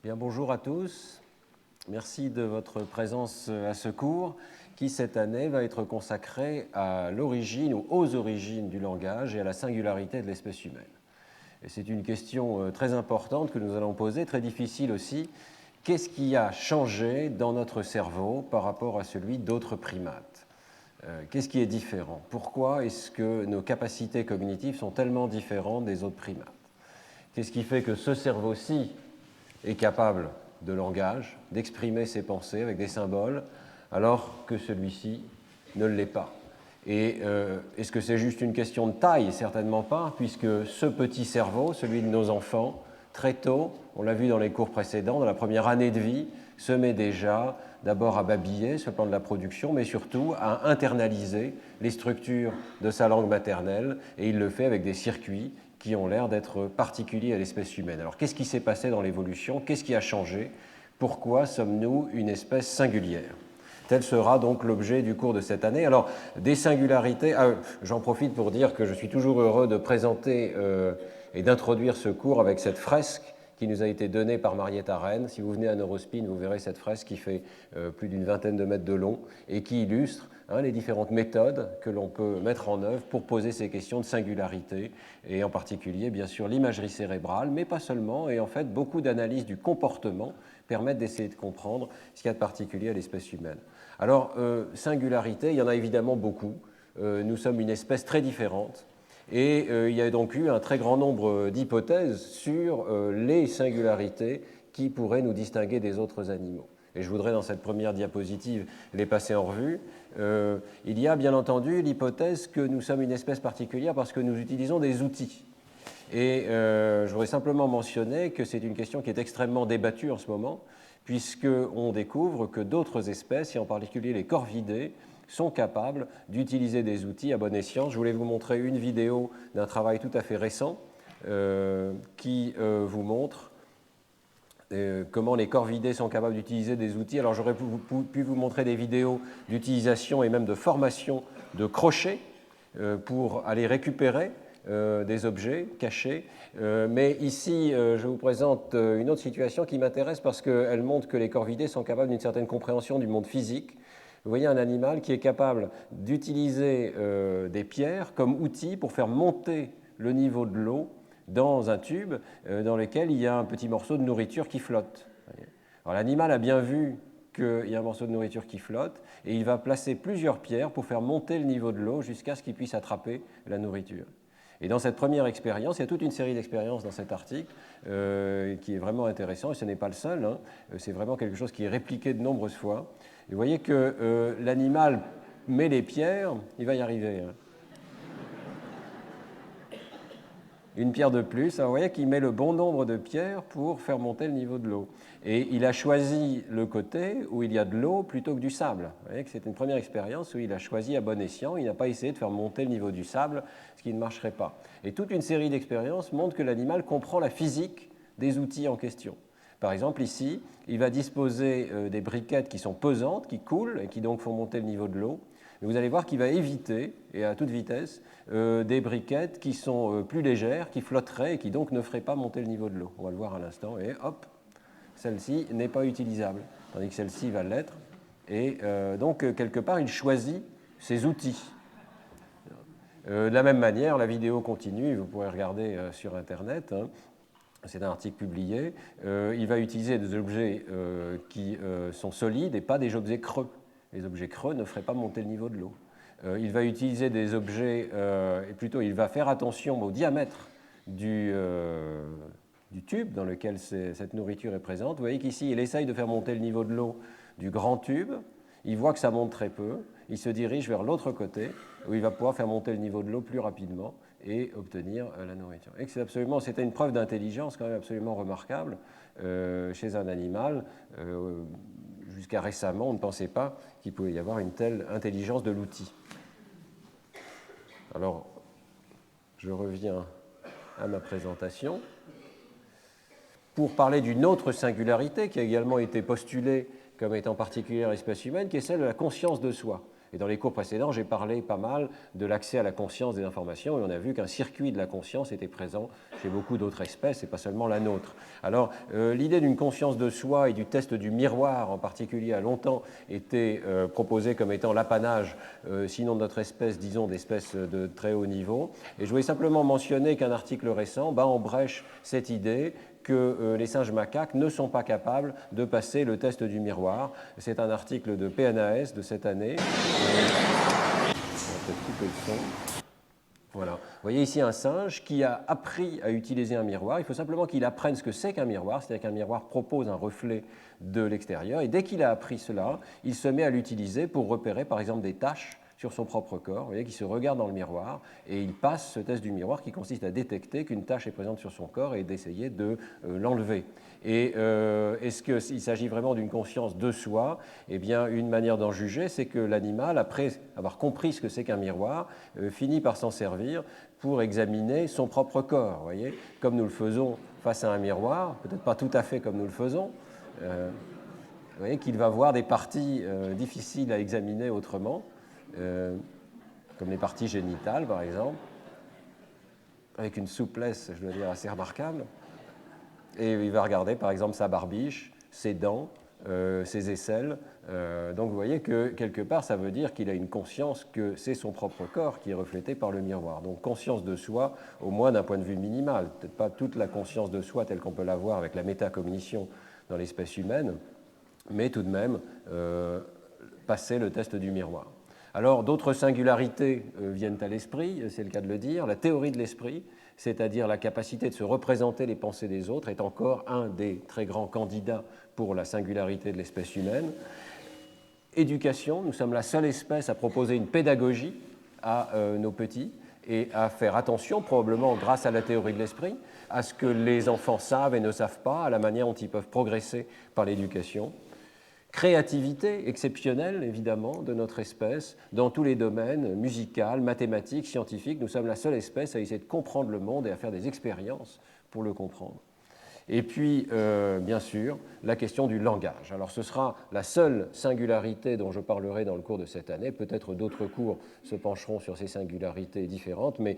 Bien, bonjour à tous. Merci de votre présence à ce cours qui, cette année, va être consacré à l'origine ou aux origines du langage et à la singularité de l'espèce humaine. Et c'est une question très importante que nous allons poser, très difficile aussi. Qu'est-ce qui a changé dans notre cerveau par rapport à celui d'autres primates ? Qu'est-ce qui est différent? Pourquoi est-ce que nos capacités cognitives sont tellement différentes des autres primates? Qu'est-ce qui fait que ce cerveau-ci est capable de langage, d'exprimer ses pensées avec des symboles, alors que celui-ci ne l'est pas? Et est-ce que c'est juste une question de taille? Certainement pas, puisque ce petit cerveau, celui de nos enfants, très tôt, on l'a vu dans les cours précédents, dans la première année de vie, se met déjà d'abord à babiller sur le plan de la production, mais surtout à internaliser les structures de sa langue maternelle, et il le fait avec des circuits qui ont l'air d'être particuliers à l'espèce humaine. Alors qu'est-ce qui s'est passé dans l'évolution? Qu'est-ce qui a changé? Pourquoi sommes-nous une espèce singulière? Tel sera donc l'objet du cours de cette année. Alors, des singularités, j'en profite pour dire que je suis toujours heureux de présenter et d'introduire ce cours avec cette fresque qui nous a été donnée par Marietta Rennes. Si vous venez à Neurospin, vous verrez cette fresque qui fait plus d'une vingtaine de mètres de long et qui illustre les différentes méthodes que l'on peut mettre en œuvre pour poser ces questions de singularité, et en particulier, bien sûr, l'imagerie cérébrale, mais pas seulement, et en fait, beaucoup d'analyses du comportement permettent d'essayer de comprendre ce qu'il y a de particulier à l'espèce humaine. Alors, singularité, il y en a évidemment beaucoup. Nous sommes une espèce très différente, et il y a donc eu un très grand nombre d'hypothèses sur les singularités qui pourraient nous distinguer des autres animaux. Et je voudrais, dans cette première diapositive, les passer en revue. Il y a bien entendu l'hypothèse que nous sommes une espèce particulière parce que nous utilisons des outils. Et je voudrais simplement mentionner que c'est une question qui est extrêmement débattue en ce moment, puisqu'on découvre que d'autres espèces, et en particulier les corvidés, sont capables d'utiliser des outils à bon escient. Je voulais vous montrer une vidéo d'un travail tout à fait récent qui vous montre comment les corvidés sont capables d'utiliser des outils. Alors j'aurais pu vous montrer des vidéos d'utilisation et même de formation de crochets pour aller récupérer des objets cachés. Mais ici, je vous présente une autre situation qui m'intéresse parce qu'elle montre que les corvidés sont capables d'une certaine compréhension du monde physique. Vous voyez un animal qui est capable d'utiliser des pierres comme outil pour faire monter le niveau de l'eau dans un tube dans lequel il y a un petit morceau de nourriture qui flotte. Alors l'animal a bien vu qu'il y a un morceau de nourriture qui flotte et il va placer plusieurs pierres pour faire monter le niveau de l'eau jusqu'à ce qu'il puisse attraper la nourriture. Et dans cette première expérience, il y a toute une série d'expériences dans cet article qui est vraiment intéressant, et ce n'est pas le seul, c'est vraiment quelque chose qui est répliqué de nombreuses fois. Et vous voyez que l'animal met les pierres, il va y arriver. Une pierre de plus, alors vous voyez qu'il met le bon nombre de pierres pour faire monter le niveau de l'eau. Et il a choisi le côté où il y a de l'eau plutôt que du sable. Vous voyez que c'est une première expérience où il a choisi à bon escient, il n'a pas essayé de faire monter le niveau du sable, ce qui ne marcherait pas. Et toute une série d'expériences montrent que l'animal comprend la physique des outils en question. Par exemple, ici, il va disposer des briquettes qui sont pesantes, qui coulent et qui donc font monter le niveau de l'eau. Vous allez voir qu'il va éviter, et à toute vitesse, des briquettes qui sont plus légères, qui flotteraient et qui donc ne feraient pas monter le niveau de l'eau. On va le voir à l'instant, et hop, celle-ci n'est pas utilisable, tandis que celle-ci va l'être. Et donc, quelque part, il choisit ses outils. De la même manière, la vidéo continue, vous pourrez regarder sur Internet. C'est un article publié. Il va utiliser des objets qui sont solides et pas des objets creux. Les objets creux ne feraient pas monter le niveau de l'eau. Il va utiliser des objets, et plutôt il va faire attention au diamètre du tube dans lequel cette nourriture est présente. Vous voyez qu'ici, il essaye de faire monter le niveau de l'eau du grand tube. Il voit que ça monte très peu. Il se dirige vers l'autre côté où il va pouvoir faire monter le niveau de l'eau plus rapidement et obtenir la nourriture. Et c'était une preuve d'intelligence quand même absolument remarquable chez un animal. Jusqu'à récemment, on ne pensait pas qu'il pouvait y avoir une telle intelligence de l'outil. Alors, je reviens à ma présentation pour parler d'une autre singularité qui a également été postulée comme étant particulière à l'espèce humaine, qui est celle de la conscience de soi. Et dans les cours précédents, j'ai parlé pas mal de l'accès à la conscience des informations, et on a vu qu'un circuit de la conscience était présent chez beaucoup d'autres espèces, et pas seulement la nôtre. Alors, l'idée d'une conscience de soi et du test du miroir en particulier a longtemps été proposée comme étant l'apanage, sinon de notre espèce, disons d'espèces de très haut niveau. Et je voulais simplement mentionner qu'un article récent bat en brèche cette idée que les singes macaques ne sont pas capables de passer le test du miroir. C'est un article de PNAS de cette année. On va peut-être couper le son. Voilà. Vous voyez ici un singe qui a appris à utiliser un miroir. Il faut simplement qu'il apprenne ce que c'est qu'un miroir, c'est-à-dire qu'un miroir propose un reflet de l'extérieur. Et dès qu'il a appris cela, il se met à l'utiliser pour repérer par exemple des taches sur son propre corps. Vous voyez qu'il se regarde dans le miroir et il passe ce test du miroir qui consiste à détecter qu'une tache est présente sur son corps et d'essayer de l'enlever. Et est-ce qu'il s'agit vraiment d'une conscience de soi? Eh bien, une manière d'en juger, c'est que l'animal, après avoir compris ce que c'est qu'un miroir, finit par s'en servir pour examiner son propre corps. Vous voyez, comme nous le faisons face à un miroir, peut-être pas tout à fait comme nous le faisons. Vous voyez qu'il va voir des parties difficiles à examiner autrement. Comme les parties génitales, par exemple, avec une souplesse, je dois dire, assez remarquable. Et il va regarder, par exemple, sa barbiche, ses dents, ses aisselles. Donc vous voyez que, quelque part, ça veut dire qu'il a une conscience que c'est son propre corps qui est reflété par le miroir. Donc conscience de soi, au moins d'un point de vue minimal. Peut-être pas toute la conscience de soi telle qu'on peut l'avoir avec la métacognition dans l'espèce humaine, mais tout de même passer le test du miroir. Alors, d'autres singularités viennent à l'esprit, c'est le cas de le dire. La théorie de l'esprit, c'est-à-dire la capacité de se représenter les pensées des autres, est encore un des très grands candidats pour la singularité de l'espèce humaine. Éducation, nous sommes la seule espèce à proposer une pédagogie à nos petits et à faire attention, probablement grâce à la théorie de l'esprit, à ce que les enfants savent et ne savent pas, à la manière dont ils peuvent progresser par l'éducation. Créativité exceptionnelle, évidemment, de notre espèce, dans tous les domaines, musical, mathématiques, scientifiques. Nous sommes la seule espèce à essayer de comprendre le monde et à faire des expériences pour le comprendre. Et puis, bien sûr, la question du langage. Alors, ce sera la seule singularité dont je parlerai dans le cours de cette année. Peut-être d'autres cours se pencheront sur ces singularités différentes, mais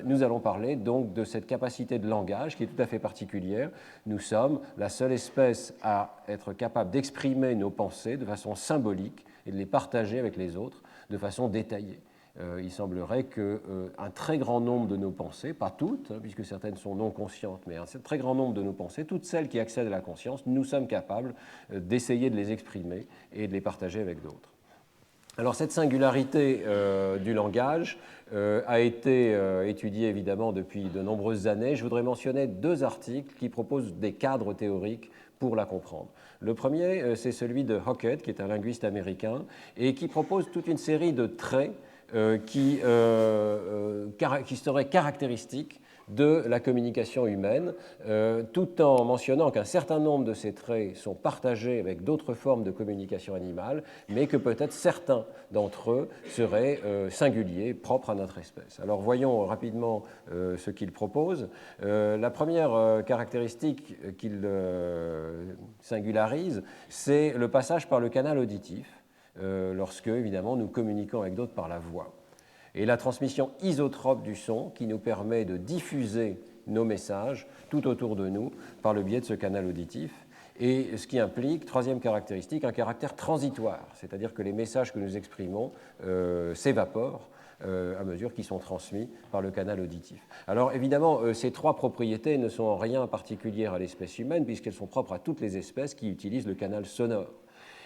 nous allons parler donc de cette capacité de langage qui est tout à fait particulière. Nous sommes la seule espèce à être capable d'exprimer nos pensées de façon symbolique et de les partager avec les autres de façon détaillée. Il semblerait qu'un très grand nombre de nos pensées, pas toutes, puisque certaines sont non conscientes, mais un très grand nombre de nos pensées, toutes celles qui accèdent à la conscience, nous sommes capables d'essayer de les exprimer et de les partager avec d'autres. Alors cette singularité du langage a été étudiée évidemment depuis de nombreuses années. Je voudrais mentionner deux articles qui proposent des cadres théoriques pour la comprendre. Le premier, c'est celui de Hockett, qui est un linguiste américain, et qui propose toute une série de traits qui seraient caractéristiques de la communication humaine, tout en mentionnant qu'un certain nombre de ces traits sont partagés avec d'autres formes de communication animale, mais que peut-être certains d'entre eux seraient singuliers, propres à notre espèce. Alors voyons rapidement ce qu'il propose. La première caractéristique qu'il singularise, c'est le passage par le canal auditif, lorsque, évidemment, nous communiquons avec d'autres par la voix. Et la transmission isotrope du son qui nous permet de diffuser nos messages tout autour de nous par le biais de ce canal auditif. Et ce qui implique, troisième caractéristique, un caractère transitoire, c'est-à-dire que les messages que nous exprimons s'évaporent à mesure qu'ils sont transmis par le canal auditif. Alors évidemment, ces trois propriétés ne sont en rien particulières à l'espèce humaine puisqu'elles sont propres à toutes les espèces qui utilisent le canal sonore.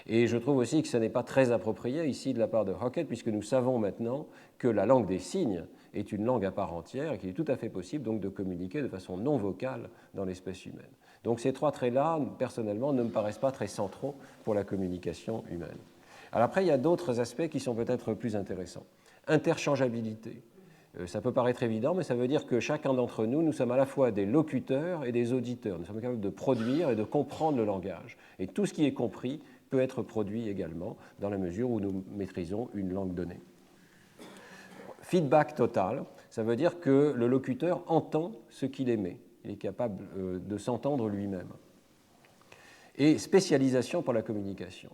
Et je trouve aussi que ce n'est pas très approprié ici de la part de Hockett, puisque nous savons maintenant que la langue des signes est une langue à part entière et qu'il est tout à fait possible donc de communiquer de façon non vocale dans l'espèce humaine. Donc ces trois traits-là, personnellement, ne me paraissent pas très centraux pour la communication humaine. Alors après, il y a d'autres aspects qui sont peut-être plus intéressants. Interchangeabilité. Ça peut paraître évident, mais ça veut dire que chacun d'entre nous, nous sommes à la fois des locuteurs et des auditeurs. Nous sommes capables de produire et de comprendre le langage. Et tout ce qui est compris peut être produit également dans la mesure où nous maîtrisons une langue donnée. Feedback total, ça veut dire que le locuteur entend ce qu'il émet. Il est capable de s'entendre lui-même. Et spécialisation pour la communication.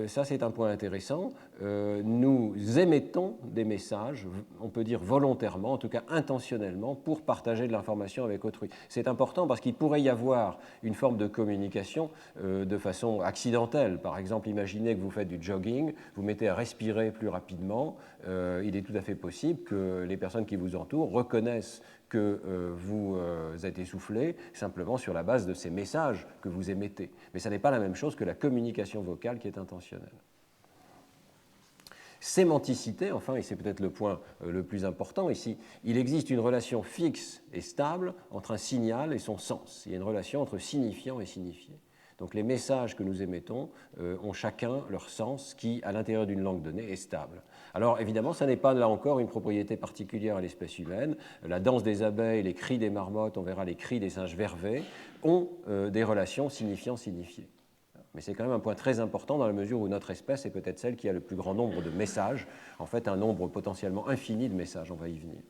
Ça, c'est un point intéressant. Nous émettons des messages, on peut dire volontairement, en tout cas intentionnellement, pour partager de l'information avec autrui. C'est important parce qu'il pourrait y avoir une forme de communication de façon accidentelle. Par exemple, imaginez que vous faites du jogging, vous mettez à respirer plus rapidement. Il est tout à fait possible que les personnes qui vous entourent reconnaissent que vous êtes essoufflé simplement sur la base de ces messages que vous émettez. Mais ça n'est pas la même chose que la communication vocale qui est intentionnelle. Sémanticité, enfin, et c'est peut-être le point le plus important ici, il existe une relation fixe et stable entre un signal et son sens. Il y a une relation entre signifiant et signifié. Donc les messages que nous émettons ont chacun leur sens qui, à l'intérieur d'une langue donnée, est stable. Alors évidemment, ça n'est pas là encore une propriété particulière à l'espèce humaine. La danse des abeilles, les cris des marmottes, on verra les cris des singes vervés, ont des relations signifiant-signifié. Mais c'est quand même un point très important dans la mesure où notre espèce est peut-être celle qui a le plus grand nombre de messages, en fait un nombre potentiellement infini de messages, on va y venir.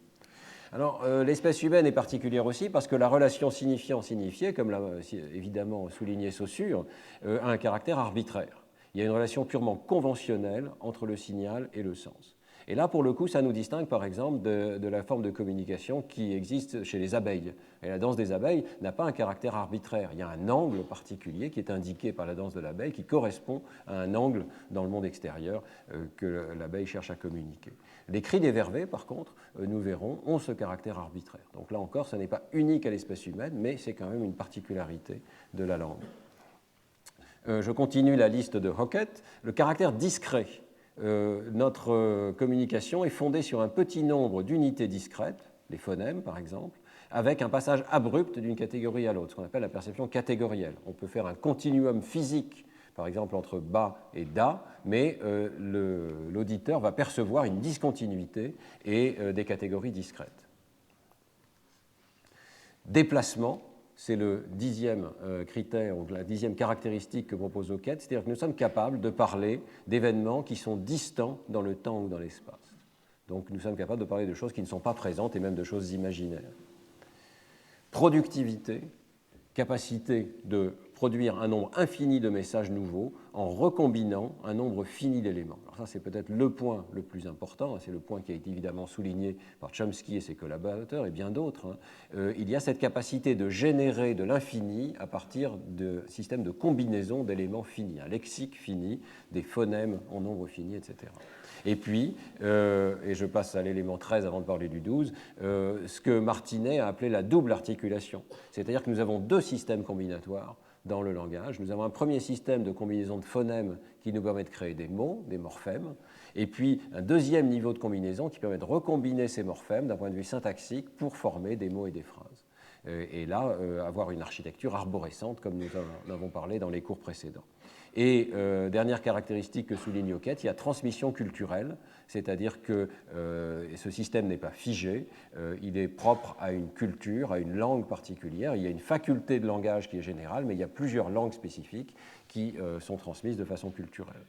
Alors, l'espèce humaine est particulière aussi parce que la relation signifiant-signifié, comme l'a évidemment souligné Saussure, a un caractère arbitraire. Il y a une relation purement conventionnelle entre le signal et le sens. Et là, pour le coup, ça nous distingue par exemple de la forme de communication qui existe chez les abeilles. Et la danse des abeilles n'a pas un caractère arbitraire. Il y a un angle particulier qui est indiqué par la danse de l'abeille qui correspond à un angle dans le monde extérieur que l'abeille cherche à communiquer. Les cris des vervets, par contre, nous verrons, ont ce caractère arbitraire. Donc là encore, ce n'est pas unique à l'espèce humaine, mais c'est quand même une particularité de la langue. Je continue la liste de Hockett. Le caractère discret. Notre communication est fondée sur un petit nombre d'unités discrètes, les phonèmes par exemple, avec un passage abrupt d'une catégorie à l'autre, ce qu'on appelle la perception catégorielle. On peut faire un continuum physique, par exemple entre bas et da, mais l'auditeur va percevoir une discontinuité et des catégories discrètes. Déplacement, c'est le 10e critère, ou la 10e caractéristique que propose Hockett, c'est-à-dire que nous sommes capables de parler d'événements qui sont distants dans le temps ou dans l'espace. Donc nous sommes capables de parler de choses qui ne sont pas présentes et même de choses imaginaires. Productivité, capacité de produire un nombre infini de messages nouveaux en recombinant un nombre fini d'éléments. Alors ça, c'est peut-être le point le plus important, c'est le point qui a été évidemment souligné par Chomsky et ses collaborateurs et bien d'autres. Il y a cette capacité de générer de l'infini à partir de systèmes de combinaison d'éléments finis, un lexique fini, des phonèmes en nombre fini, etc. Et puis, et je passe à l'élément 13 avant de parler du 12, ce que Martinet a appelé la double articulation. C'est-à-dire que nous avons deux systèmes combinatoires dans le langage. Nous avons un premier système de combinaison de phonèmes qui nous permet de créer des mots, des morphèmes, et puis un deuxième niveau de combinaison qui permet de recombiner ces morphèmes d'un point de vue syntaxique pour former des mots et des phrases. Et là, avoir une architecture arborescente, comme nous en avons parlé dans les cours précédents. Et dernière caractéristique que souligne Hockett, il y a transmission culturelle, c'est-à-dire que ce système n'est pas figé, il est propre à une culture, à une langue particulière. Il y a une faculté de langage qui est générale, mais il y a plusieurs langues spécifiques qui sont transmises de façon culturelle.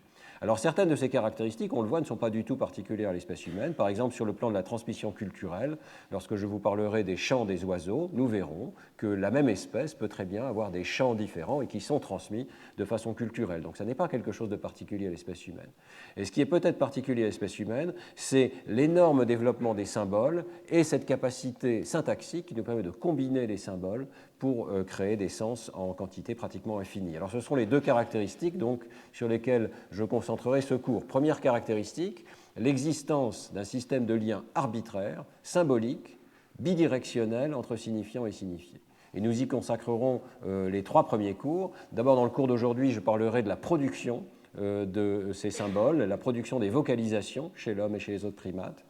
Alors certaines de ces caractéristiques, on le voit, ne sont pas du tout particulières à l'espèce humaine. Par exemple, sur le plan de la transmission culturelle, lorsque je vous parlerai des chants des oiseaux, nous verrons que la même espèce peut très bien avoir des chants différents et qui sont transmis de façon culturelle. Donc ça n'est pas quelque chose de particulier à l'espèce humaine. Et ce qui est peut-être particulier à l'espèce humaine, c'est l'énorme développement des symboles et cette capacité syntaxique qui nous permet de combiner les symboles pour créer des sens en quantité pratiquement infinie. Alors ce sont les deux caractéristiques donc, sur lesquelles je concentrerai ce cours. Première caractéristique, l'existence d'un système de liens arbitraire, symbolique, bidirectionnel entre signifiant et signifié. Et nous y consacrerons les trois premiers cours. D'abord, dans le cours d'aujourd'hui, je parlerai de la production de ces symboles, la production des vocalisations chez l'homme et chez les autres primates.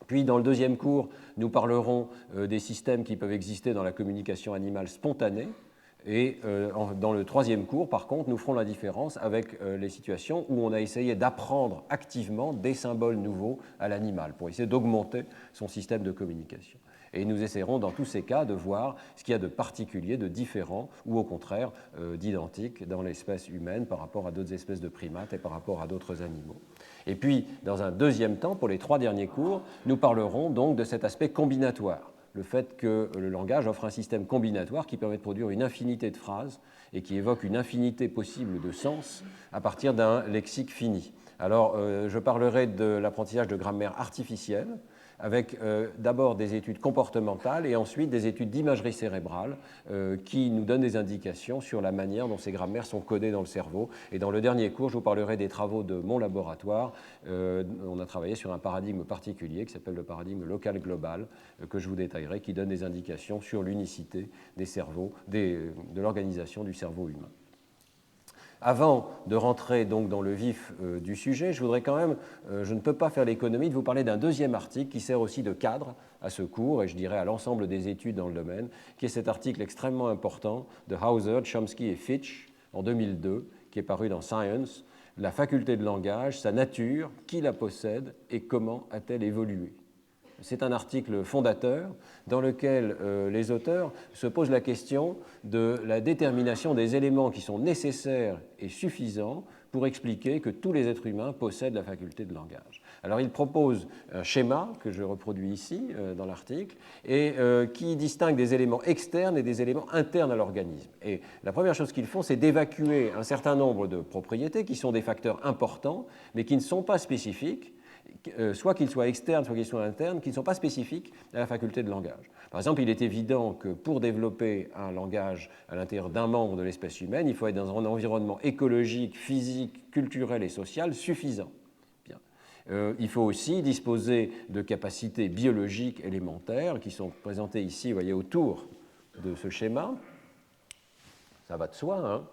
Puis, dans le deuxième cours, nous parlerons des systèmes qui peuvent exister dans la communication animale spontanée. Et dans le troisième cours, par contre, nous ferons la différence avec les situations où on a essayé d'apprendre activement des symboles nouveaux à l'animal pour essayer d'augmenter son système de communication. Et nous essaierons dans tous ces cas de voir ce qu'il y a de particulier, de différent ou au contraire d'identique dans l'espèce humaine par rapport à d'autres espèces de primates et par rapport à d'autres animaux. Et puis, dans un deuxième temps, pour les trois derniers cours, nous parlerons donc de cet aspect combinatoire. le fait que le langage offre un système combinatoire qui permet de produire une infinité de phrases et qui évoque une infinité possible de sens à partir d'un lexique fini. Alors, je parlerai de l'apprentissage de grammaire artificielle, avec d'abord des études comportementales et ensuite des études d'imagerie cérébrale qui nous donnent des indications sur la manière dont ces grammaires sont codées dans le cerveau. Et dans le dernier cours, je vous parlerai des travaux de mon laboratoire. On a travaillé sur un paradigme particulier qui s'appelle le paradigme local-global, que je vous détaillerai, qui donne des indications sur l'unicité des cerveaux, de l'organisation du cerveau humain. Avant de rentrer donc dans le vif du sujet, je voudrais quand même, je ne peux pas faire l'économie de vous parler d'un deuxième article qui sert aussi de cadre à ce cours et je dirais à l'ensemble des études dans le domaine, qui est cet article extrêmement important de Hauser, Chomsky et Fitch en 2002, qui est paru dans Science, La faculté de langage, sa nature, qui la possède et comment a-t-elle évolué. C'est un article fondateur dans lequel les auteurs se posent la question de la détermination des éléments qui sont nécessaires et suffisants pour expliquer que tous les êtres humains possèdent la faculté de langage. Alors, ils proposent un schéma que je reproduis ici dans l'article et qui distingue des éléments externes et des éléments internes à l'organisme. Et la première chose qu'ils font, c'est d'évacuer un certain nombre de propriétés qui sont des facteurs importants, mais qui ne sont pas spécifiques, soit qu'ils soient externes, soit qu'ils soient internes, qui ne sont pas spécifiques à la faculté de langage. Par exemple, il est évident que pour développer un langage à l'intérieur d'un membre de l'espèce humaine, il faut être dans un environnement écologique, physique, culturel et social suffisant. Bien. Il faut aussi disposer de capacités biologiques élémentaires qui sont présentées ici, vous voyez, autour de ce schéma. Ça va de soi, hein.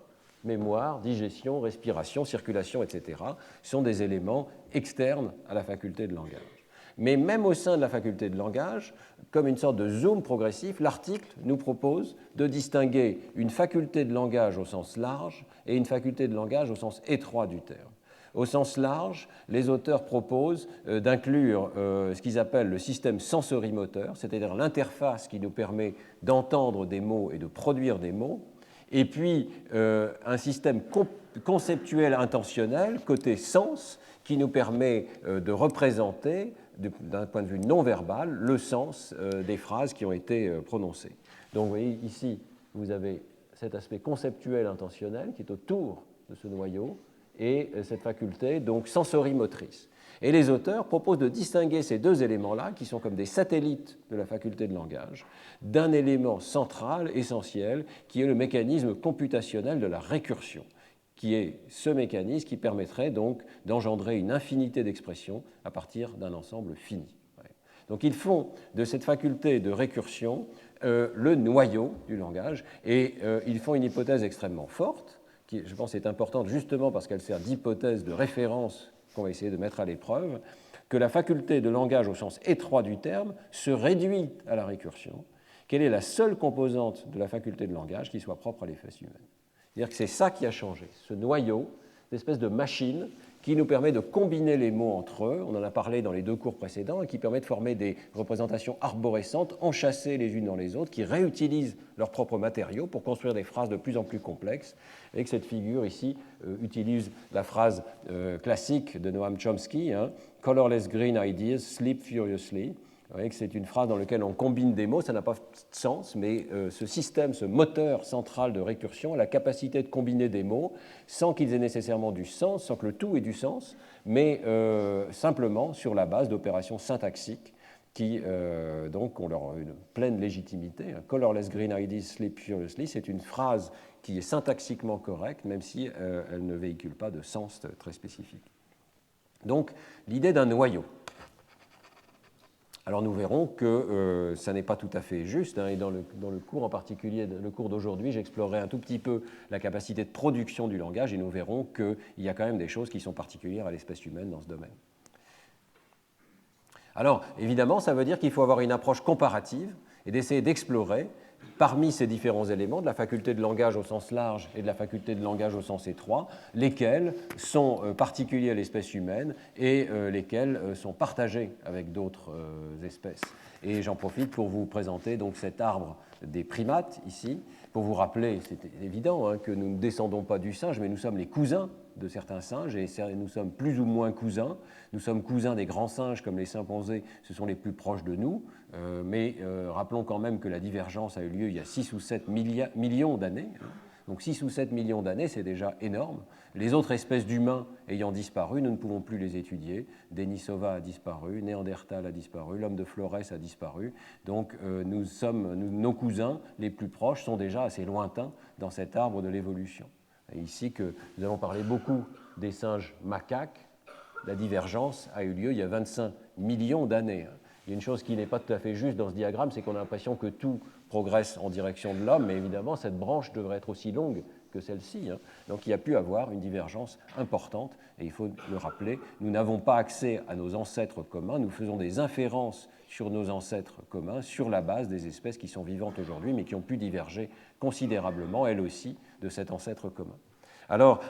Mémoire, digestion, respiration, circulation, etc., sont des éléments externes à la faculté de langage. Mais même au sein de la faculté de langage, comme une sorte de zoom progressif, l'article nous propose de distinguer une faculté de langage au sens large et une faculté de langage au sens étroit du terme. Au sens large, les auteurs proposent d'inclure ce qu'ils appellent le système sensorimoteur, c'est-à-dire l'interface qui nous permet d'entendre des mots et de produire des mots, et puis un système conceptuel intentionnel, côté sens, qui nous permet de représenter, d'un point de vue non verbal, le sens des phrases qui ont été prononcées. Donc vous voyez ici, vous avez cet aspect conceptuel intentionnel qui est autour de ce noyau, et cette faculté donc sensorimotrice. Et les auteurs proposent de distinguer ces deux éléments-là, qui sont comme des satellites de la faculté de langage, d'un élément central, essentiel, qui est le mécanisme computationnel de la récursion, qui est ce mécanisme qui permettrait donc d'engendrer une infinité d'expressions à partir d'un ensemble fini. Donc ils font de cette faculté de récursion le noyau du langage, et ils font une hypothèse extrêmement forte, qui, je pense, est importante justement parce qu'elle sert d'hypothèse de référence qu'on va essayer de mettre à l'épreuve, que la faculté de langage au sens étroit du terme se réduit à la récursion, qu'elle est la seule composante de la faculté de langage qui soit propre à l'espèce humaine. C'est-à-dire que c'est ça qui a changé, ce noyau, cette espèce de machine qui nous permet de combiner les mots entre eux, on en a parlé dans les deux cours précédents, et qui permet de former des représentations arborescentes, enchâssées les unes dans les autres, qui réutilisent leurs propres matériaux pour construire des phrases de plus en plus complexes, et que cette figure ici utilise la phrase classique de Noam Chomsky, hein, « Colorless green ideas sleep furiously ». Vous voyez que c'est une phrase dans laquelle on combine des mots, ça n'a pas de sens, mais ce système, ce moteur central de récursion a la capacité de combiner des mots sans qu'ils aient nécessairement du sens, sans que le tout ait du sens, mais simplement sur la base d'opérations syntaxiques qui donc ont une pleine légitimité. Colorless green ideas sleep furiously, c'est une phrase qui est syntaxiquement correcte, même si elle ne véhicule pas de sens très spécifique. Donc, l'idée d'un noyau. Alors nous verrons que ça n'est pas tout à fait juste, hein, et dans le cours en particulier, le cours d'aujourd'hui, j'explorerai un tout petit peu la capacité de production du langage, et nous verrons qu'il y a quand même des choses qui sont particulières à l'espèce humaine dans ce domaine. Alors, évidemment, ça veut dire qu'il faut avoir une approche comparative et d'essayer d'explorer, parmi ces différents éléments, de la faculté de langage au sens large et de la faculté de langage au sens étroit, lesquels sont particuliers à l'espèce humaine et lesquels sont partagés avec d'autres espèces. Et j'en profite pour vous présenter donc cet arbre des primates ici, pour vous rappeler, c'est évident, hein, que nous ne descendons pas du singe, mais nous sommes les cousins de certains singes et nous sommes plus ou moins cousins. Nous sommes cousins des grands singes comme les chimpanzés, ce sont les plus proches de nous, mais rappelons quand même que la divergence a eu lieu il y a 6 ou 7 millions d'années. Donc 6 ou 7 millions d'années, c'est déjà énorme. Les autres espèces d'humains ayant disparu, nous ne pouvons plus les étudier. Denisova a disparu, Néandertal a disparu, l'homme de Flores a disparu. Donc nos cousins les plus proches sont déjà assez lointains dans cet arbre de l'évolution. Et ici que nous avons parlé beaucoup des singes macaques, la divergence a eu lieu il y a 25 millions d'années. Il y a une chose qui n'est pas tout à fait juste dans ce diagramme, c'est qu'on a l'impression que tout progresse en direction de l'homme, mais évidemment, cette branche devrait être aussi longue que celle-ci. Donc il y a pu avoir une divergence importante, et il faut le rappeler, nous n'avons pas accès à nos ancêtres communs, nous faisons des inférences sur nos ancêtres communs sur la base des espèces qui sont vivantes aujourd'hui, mais qui ont pu diverger considérablement, elles aussi, de cet ancêtre commun. Alors,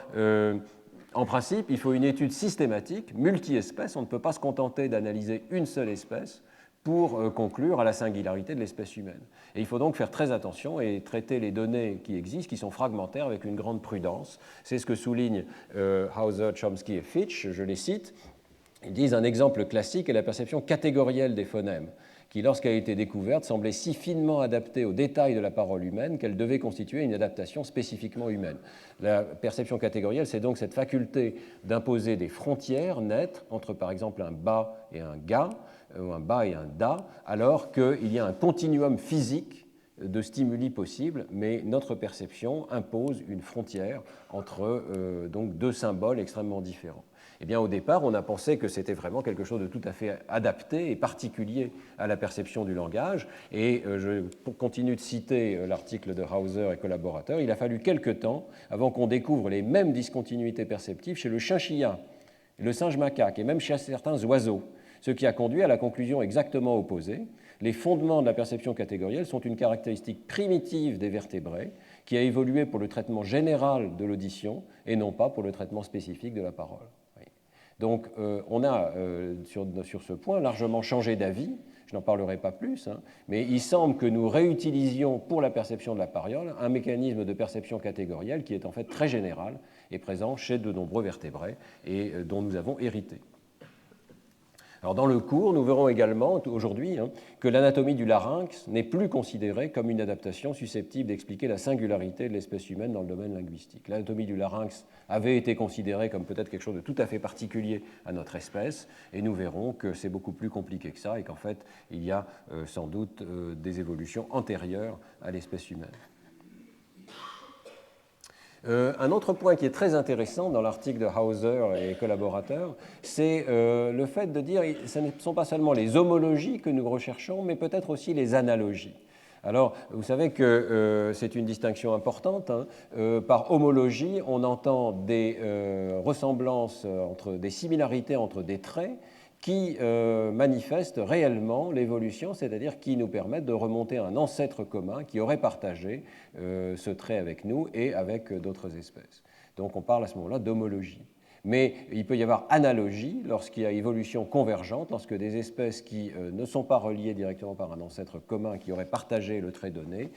en principe, il faut une étude systématique, multi-espèces. On ne peut pas se contenter d'analyser une seule espèce pour conclure à la singularité de l'espèce humaine. Et il faut donc faire très attention et traiter les données qui existent, qui sont fragmentaires, avec une grande prudence. C'est ce que soulignent Hauser, Chomsky et Fitch, je les cite. Ils disent un exemple classique est la perception catégorielle des phonèmes, qui, lorsqu'elle a été découverte, semblait si finement adaptée aux détails de la parole humaine qu'elle devait constituer une adaptation spécifiquement humaine. La perception catégorielle, c'est donc cette faculté d'imposer des frontières nettes entre, par exemple, un bas et un ga, ou un bas et un da, alors qu'il y a un continuum physique de stimuli possibles, mais notre perception impose une frontière entre donc deux symboles extrêmement différents. Eh bien, au départ, on a pensé que c'était vraiment quelque chose de tout à fait adapté et particulier à la perception du langage. Et je continue de citer l'article de Hauser et collaborateurs. Il a fallu quelque temps avant qu'on découvre les mêmes discontinuités perceptives chez le chinchilla, le singe macaque et même chez certains oiseaux, ce qui a conduit à la conclusion exactement opposée. Les fondements de la perception catégorielle sont une caractéristique primitive des vertébrés qui a évolué pour le traitement général de l'audition et non pas pour le traitement spécifique de la parole. Donc on a sur ce point largement changé d'avis, je n'en parlerai pas plus, mais il semble que nous réutilisions pour la perception de la parole un mécanisme de perception catégorielle qui est en fait très général et présent chez de nombreux vertébrés et dont nous avons hérité. Alors dans le cours, nous verrons également aujourd'hui que l'anatomie du larynx n'est plus considérée comme une adaptation susceptible d'expliquer la singularité de l'espèce humaine dans le domaine linguistique. L'anatomie du larynx avait été considérée comme peut-être quelque chose de tout à fait particulier à notre espèce, et nous verrons que c'est beaucoup plus compliqué que ça et qu'en fait, il y a sans doute des évolutions antérieures à l'espèce humaine. Un autre point qui est très intéressant dans l'article de Hauser et collaborateurs, c'est le fait de dire que ce ne sont pas seulement les homologies que nous recherchons, mais peut-être aussi les analogies. Alors, vous savez que c'est une distinction importante. Par homologie, on entend des ressemblances, des similarités entre des traits qui manifestent réellement l'évolution, c'est-à-dire qui nous permettent de remonter à un ancêtre commun qui aurait partagé ce trait avec nous et avec d'autres espèces. Donc on parle à ce moment-là d'homologie. Mais il peut y avoir analogie lorsqu'il y a évolution convergente, lorsque des espèces qui ne sont pas reliées directement par un ancêtre commun qui aurait partagé le trait donné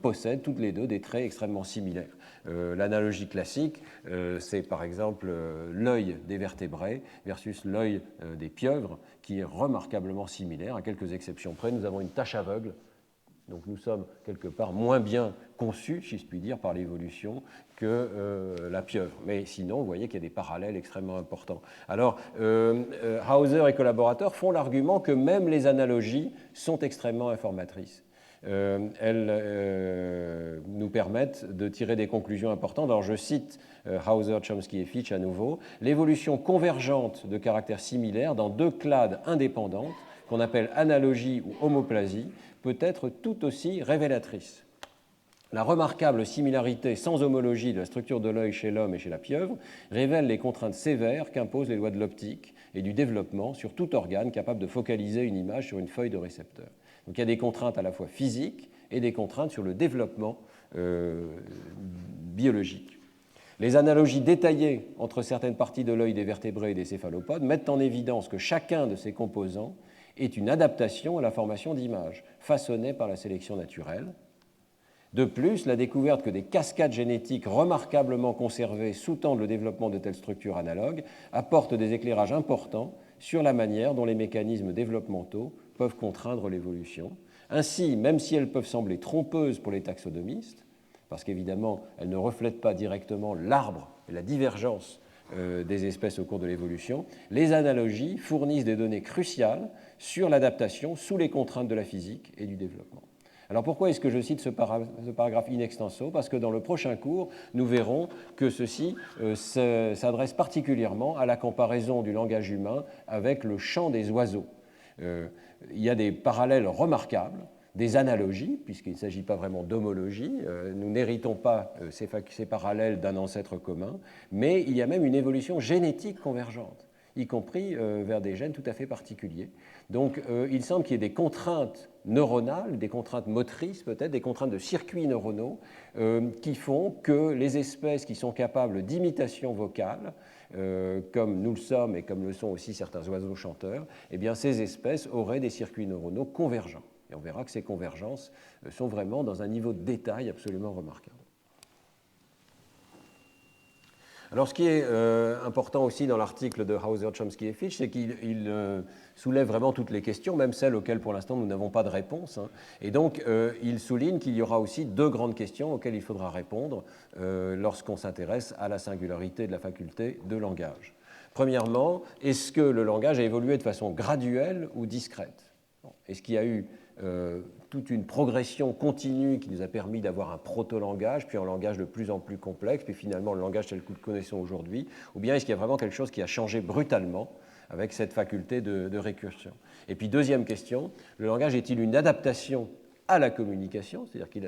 possèdent toutes les deux des traits extrêmement similaires. L'analogie classique, c'est par exemple l'œil des vertébrés versus l'œil des pieuvres, qui est remarquablement similaire. À quelques exceptions près, nous avons une tache aveugle. Donc nous sommes quelque part moins bien conçus, si je puis dire, par l'évolution que la pieuvre. Mais sinon, vous voyez qu'il y a des parallèles extrêmement importants. Alors, Hauser et collaborateurs font l'argument que même les analogies sont extrêmement informatrices. Elles nous permettent de tirer des conclusions importantes. Alors je cite Hauser, Chomsky et Fitch à nouveau. L'évolution convergente de caractères similaires dans deux clades indépendantes, qu'on appelle analogie ou homoplasie, peut être tout aussi révélatrice. La remarquable similarité sans homologie de la structure de l'œil chez l'homme et chez la pieuvre révèle les contraintes sévères qu'imposent les lois de l'optique et du développement sur tout organe capable de focaliser une image sur une feuille de récepteur. Donc il y a des contraintes à la fois physiques et des contraintes sur le développement biologique. Les analogies détaillées entre certaines parties de l'œil des vertébrés et des céphalopodes mettent en évidence que chacun de ces composants est une adaptation à la formation d'images façonnée par la sélection naturelle. De plus, la découverte que des cascades génétiques remarquablement conservées sous-tendent le développement de telles structures analogues apporte des éclairages importants sur la manière dont les mécanismes développementaux peuvent contraindre l'évolution. Ainsi, même si elles peuvent sembler trompeuses pour les taxonomistes, parce qu'évidemment, elles ne reflètent pas directement l'arbre et la divergence des espèces au cours de l'évolution, les analogies fournissent des données cruciales sur l'adaptation sous les contraintes de la physique et du développement. Alors pourquoi est-ce que je cite ce paragraphe in extenso? Parce que dans le prochain cours, nous verrons que ceci s'adresse particulièrement à la comparaison du langage humain avec le chant des oiseaux. Il y a des parallèles remarquables, des analogies, puisqu'il ne s'agit pas vraiment d'homologie, nous n'héritons pas ces parallèles d'un ancêtre commun, mais il y a même une évolution génétique convergente, y compris vers des gènes tout à fait particuliers. Donc il semble qu'il y ait des contraintes neuronales, des contraintes motrices peut-être, des contraintes de circuits neuronaux qui font que les espèces qui sont capables d'imitation vocale, comme nous le sommes et comme le sont aussi certains oiseaux chanteurs, eh bien ces espèces auraient des circuits neuronaux convergents. Et on verra que ces convergences sont vraiment dans un niveau de détail absolument remarquable. Alors, ce qui est important aussi dans l'article de Hauser, Chomsky et Fitch, c'est qu'il soulève vraiment toutes les questions, même celles auxquelles pour l'instant nous n'avons pas de réponse. Et donc, il souligne qu'il y aura aussi deux grandes questions auxquelles il faudra répondre lorsqu'on s'intéresse à la singularité de la faculté de langage. Premièrement, est-ce que le langage a évolué de façon graduelle ou discrète? Est-ce qu'il y a eu toute une progression continue qui nous a permis d'avoir un proto-langage, puis un langage de plus en plus complexe, puis finalement le langage tel que nous le connaissons aujourd'hui, ou bien est-ce qu'il y a vraiment quelque chose qui a changé brutalement avec cette faculté de récursion? Et puis deuxième question, le langage est-il une adaptation à la communication, c'est-à-dire que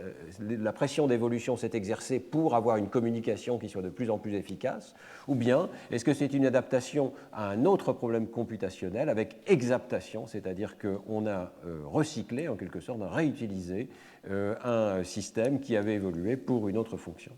la pression d'évolution s'est exercée pour avoir une communication qui soit de plus en plus efficace, ou bien est-ce que c'est une adaptation à un autre problème computationnel avec exaptation, c'est-à-dire qu'on a recyclé, en quelque sorte, on a réutilisé un système qui avait évolué pour une autre fonction.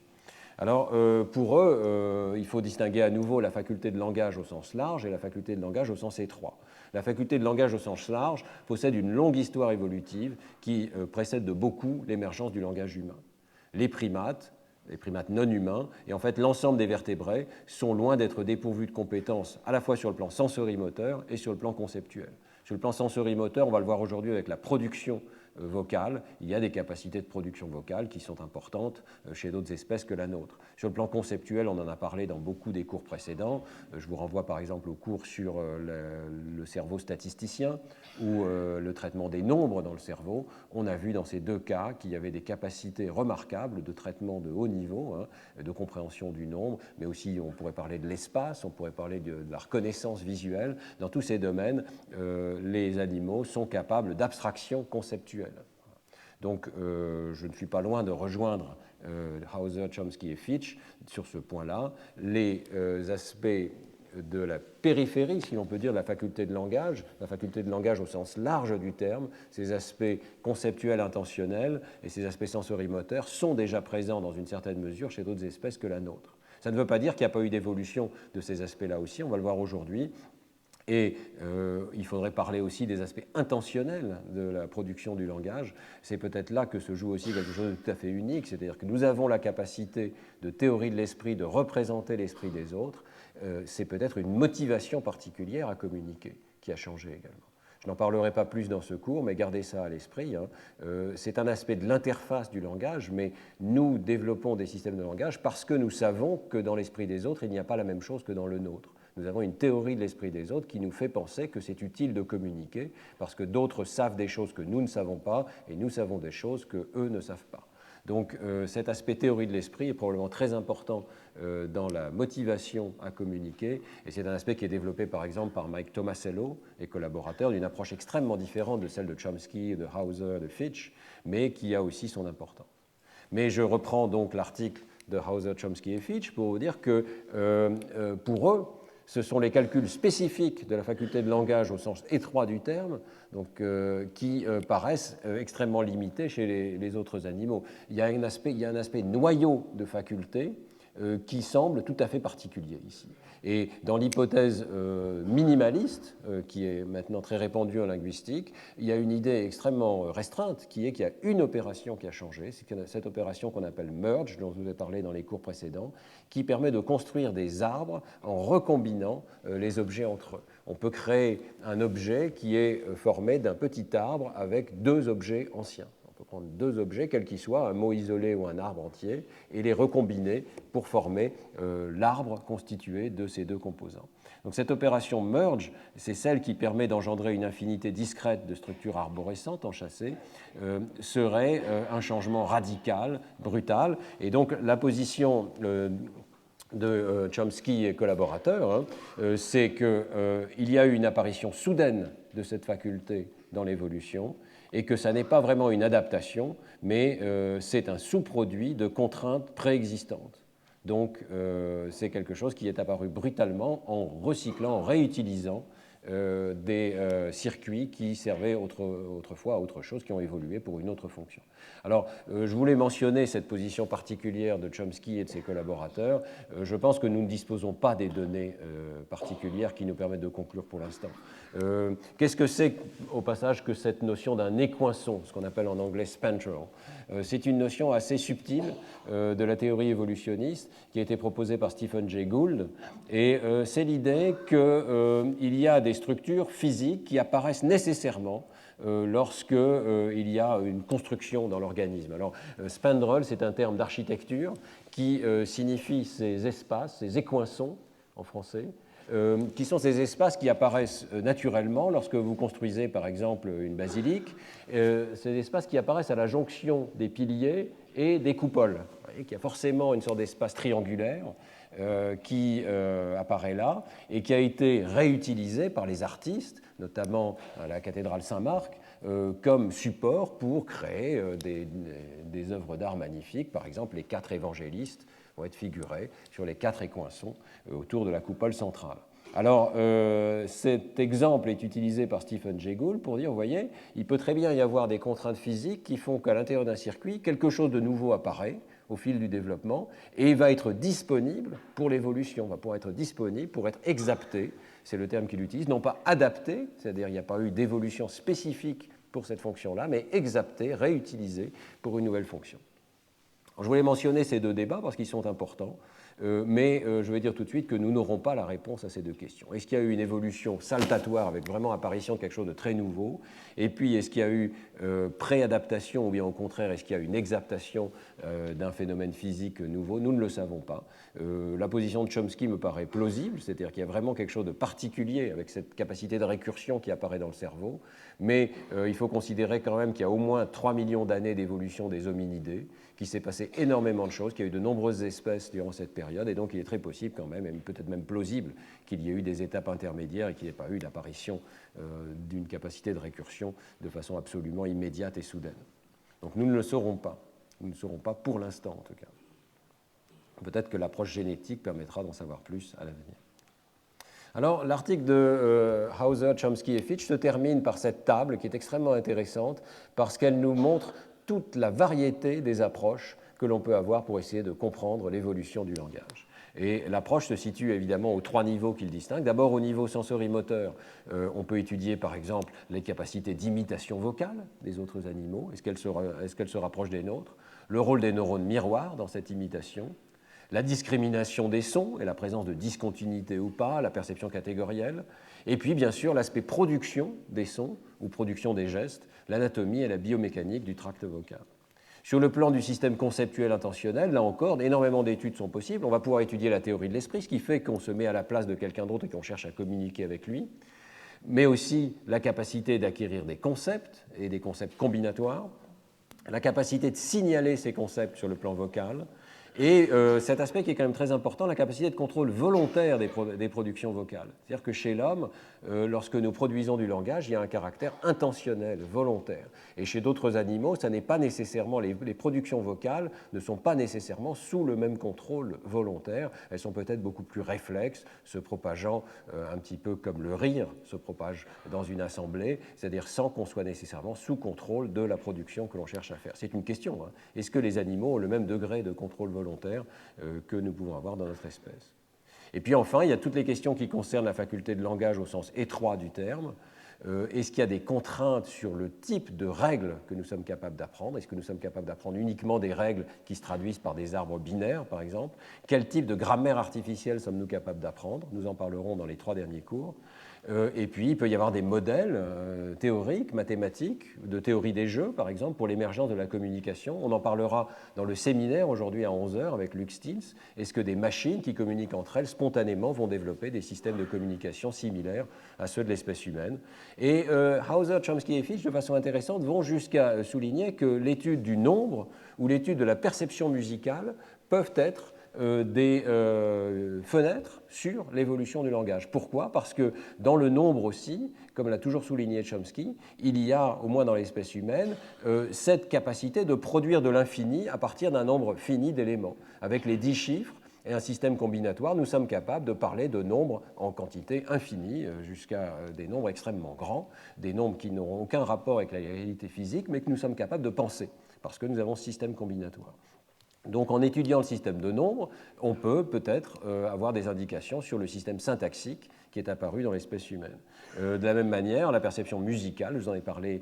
Alors, pour eux, il faut distinguer à nouveau la faculté de langage au sens large et la faculté de langage au sens étroit. La faculté de langage au sens large possède une longue histoire évolutive qui précède de beaucoup l'émergence du langage humain. Les primates non humains, et en fait l'ensemble des vertébrés sont loin d'être dépourvus de compétences à la fois sur le plan sensorimoteur et sur le plan conceptuel. Sur le plan sensorimoteur, on va le voir aujourd'hui avec la production vocale, il y a des capacités de production vocale qui sont importantes chez d'autres espèces que la nôtre. Sur le plan conceptuel, on en a parlé dans beaucoup des cours précédents. Je vous renvoie par exemple au cours sur le cerveau statisticien ou le traitement des nombres dans le cerveau. On a vu dans ces deux cas qu'il y avait des capacités remarquables de traitement de haut niveau, de compréhension du nombre, mais aussi on pourrait parler de l'espace, on pourrait parler de la reconnaissance visuelle. Dans tous ces domaines, les animaux sont capables d'abstraction conceptuelle. Donc, je ne suis pas loin de rejoindre Hauser, Chomsky et Fitch sur ce point-là. Les aspects de la périphérie, si l'on peut dire, de la faculté de langage au sens large du terme, ces aspects conceptuels intentionnels et ces aspects sensorimoteurs sont déjà présents dans une certaine mesure chez d'autres espèces que la nôtre. Ça ne veut pas dire qu'il n'y a pas eu d'évolution de ces aspects-là aussi, on va le voir aujourd'hui. Et il faudrait parler aussi des aspects intentionnels de la production du langage. C'est peut-être là que se joue aussi quelque chose de tout à fait unique, c'est-à-dire que nous avons la capacité de théorie de l'esprit, de représenter l'esprit des autres. C'est peut-être une motivation particulière à communiquer qui a changé également. Je n'en parlerai pas plus dans ce cours, mais gardez ça à l'esprit. C'est un aspect de l'interface du langage, mais nous développons des systèmes de langage parce que nous savons que dans l'esprit des autres, il n'y a pas la même chose que dans le nôtre. Nous avons une théorie de l'esprit des autres qui nous fait penser que c'est utile de communiquer parce que d'autres savent des choses que nous ne savons pas et nous savons des choses qu'eux ne savent pas. Donc cet aspect théorie de l'esprit est probablement très important dans la motivation à communiquer et c'est un aspect qui est développé par exemple par Mike Tomasello et collaborateurs d'une approche extrêmement différente de celle de Chomsky, de Hauser, de Fitch, mais qui a aussi son importance. Mais je reprends donc l'article de Hauser, Chomsky et Fitch pour vous dire que pour eux, ce sont les calculs spécifiques de la faculté de langage au sens étroit du terme, donc, qui paraissent extrêmement limités chez les autres animaux. Il y a un aspect noyau de faculté qui semble tout à fait particulier ici. Et dans l'hypothèse minimaliste, qui est maintenant très répandue en linguistique, il y a une idée extrêmement restreinte qui est qu'il y a une opération qui a changé, c'est cette opération qu'on appelle merge, dont je vous ai parlé dans les cours précédents, qui permet de construire des arbres en recombinant les objets entre eux. On peut créer un objet qui est formé d'un petit arbre avec deux objets anciens. On peut prendre deux objets, quels qu'ils soient, un mot isolé ou un arbre entier, et les recombiner pour former l'arbre constitué de ces deux composants. Donc cette opération merge, c'est celle qui permet d'engendrer une infinité discrète de structures arborescentes enchâssées, serait un changement radical, brutal. Et donc la position de Chomsky et collaborateurs, c'est qu'il y a eu une apparition soudaine de cette faculté dans l'évolution et que ça n'est pas vraiment une adaptation, mais c'est un sous-produit de contraintes préexistantes. Donc c'est quelque chose qui est apparu brutalement en recyclant, en réutilisant des circuits qui servaient autrefois à autre chose, qui ont évolué pour une autre fonction. Alors, je voulais mentionner cette position particulière de Chomsky et de ses collaborateurs. Je pense que nous ne disposons pas des données particulières qui nous permettent de conclure pour l'instant. Qu'est-ce que c'est, au passage, que cette notion d'un écoinçon, ce qu'on appelle en anglais spandrel? C'est une notion assez subtile de la théorie évolutionniste qui a été proposée par Stephen Jay Gould, et c'est l'idée qu'il y a des structures physiques qui apparaissent nécessairement lorsqu'il y a une construction dans l'organisme. Alors, spandrel, c'est un terme d'architecture qui signifie ces espaces, ces écoinçons en français, qui sont ces espaces qui apparaissent naturellement lorsque vous construisez par exemple une basilique, ces espaces qui apparaissent à la jonction des piliers et des coupoles. Vous voyez qu'il y a forcément une sorte d'espace triangulaire qui apparaît là et qui a été réutilisé par les artistes, notamment à la cathédrale Saint-Marc, comme support pour créer des œuvres d'art magnifiques. Par exemple, les 4 évangélistes vont être figurés sur les 4 écoinçons autour de la coupole centrale. Alors, cet exemple est utilisé par Stephen Jay Gould pour dire, vous voyez, il peut très bien y avoir des contraintes physiques qui font qu'à l'intérieur d'un circuit, quelque chose de nouveau apparaît au fil du développement et va être disponible pour l'évolution, va pouvoir être disponible pour être exapté, c'est le terme qu'il utilise, non pas adapté, c'est-à-dire il n'y a pas eu d'évolution spécifique pour cette fonction-là, mais exapté, réutilisé pour une nouvelle fonction. Alors, je voulais mentionner ces deux débats parce qu'ils sont importants. Mais je vais dire tout de suite que nous n'aurons pas la réponse à ces deux questions. Est-ce qu'il y a eu une évolution saltatoire avec vraiment apparition de quelque chose de très nouveau? Et puis, est-ce qu'il y a eu préadaptation ou bien au contraire, est-ce qu'il y a une exaptation d'un phénomène physique nouveau? Nous ne le savons pas. La position de Chomsky me paraît plausible, c'est-à-dire qu'il y a vraiment quelque chose de particulier avec cette capacité de récursion qui apparaît dans le cerveau, mais il faut considérer quand même qu'il y a au moins 3 millions d'années d'évolution des hominidés, qu'il s'est passé énormément de choses, qu'il y a eu de nombreuses espèces durant cette période, et donc il est très possible quand même, et peut-être même plausible, qu'il y ait eu des étapes intermédiaires et qu'il n'y ait pas eu l'apparition d'une capacité de récursion de façon absolument immédiate et soudaine. Donc nous ne le saurons pas. Nous ne le saurons pas pour l'instant, en tout cas. Peut-être que l'approche génétique permettra d'en savoir plus à l'avenir. Alors, l'article de Hauser, Chomsky et Fitch se termine par cette table qui est extrêmement intéressante parce qu'elle nous montre toute la variété des approches que l'on peut avoir pour essayer de comprendre l'évolution du langage. Et l'approche se situe évidemment aux 3 niveaux qu'il distingue. D'abord, au niveau sensorimoteur, on peut étudier par exemple les capacités d'imitation vocale des autres animaux. Est-ce qu'elles se rapprochent des nôtres? Le rôle des neurones miroirs dans cette imitation. La discrimination des sons et la présence de discontinuité ou pas, la perception catégorielle, et puis bien sûr l'aspect production des sons ou production des gestes, l'anatomie et la biomécanique du tract vocal. Sur le plan du système conceptuel intentionnel, là encore, énormément d'études sont possibles. On va pouvoir étudier la théorie de l'esprit, ce qui fait qu'on se met à la place de quelqu'un d'autre et qu'on cherche à communiquer avec lui, mais aussi la capacité d'acquérir des concepts et des concepts combinatoires, la capacité de signaler ces concepts sur le plan vocal, et cet aspect qui est quand même très important, la capacité de contrôle volontaire des productions vocales. C'est-à-dire que chez l'homme, lorsque nous produisons du langage, il y a un caractère intentionnel, volontaire. Et chez d'autres animaux, ça n'est pas nécessairement, les productions vocales ne sont pas nécessairement sous le même contrôle volontaire. Elles sont peut-être beaucoup plus réflexes, se propageant un petit peu comme le rire se propage dans une assemblée, c'est-à-dire sans qu'on soit nécessairement sous contrôle de la production que l'on cherche à faire. C'est une question. Est-ce que les animaux ont le même degré de contrôle volontaire? volontaire que nous pouvons avoir dans notre espèce. Et puis enfin, il y a toutes les questions qui concernent la faculté de langage au sens étroit du terme. Est-ce qu'il y a des contraintes sur le type de règles que nous sommes capables d'apprendre? Est-ce que nous sommes capables d'apprendre uniquement des règles qui se traduisent par des arbres binaires, par exemple? Quel type de grammaire artificielle sommes-nous capables d'apprendre? Nous en parlerons dans les 3 derniers cours. Et puis, il peut y avoir des modèles théoriques, mathématiques, de théorie des jeux, par exemple, pour l'émergence de la communication. On en parlera dans le séminaire aujourd'hui à 11 h avec Luc Stils. Est-ce que des machines qui communiquent entre elles spontanément vont développer des systèmes de communication similaires à ceux de l'espèce humaine? Et Hauser, Chomsky et Fitch, de façon intéressante, vont jusqu'à souligner que l'étude du nombre ou l'étude de la perception musicale peuvent être des fenêtres sur l'évolution du langage. Pourquoi? Parce que dans le nombre aussi, comme l'a toujours souligné Chomsky, il y a, au moins dans l'espèce humaine, cette capacité de produire de l'infini à partir d'un nombre fini d'éléments. Avec les 10 chiffres et un système combinatoire, nous sommes capables de parler de nombres en quantité infinie, jusqu'à des nombres extrêmement grands, des nombres qui n'auront aucun rapport avec la réalité physique, mais que nous sommes capables de penser, parce que nous avons ce système combinatoire. Donc en étudiant le système de nombres, on peut peut-être avoir des indications sur le système syntaxique qui est apparu dans l'espèce humaine. De la même manière, la perception musicale, je vous en ai parlé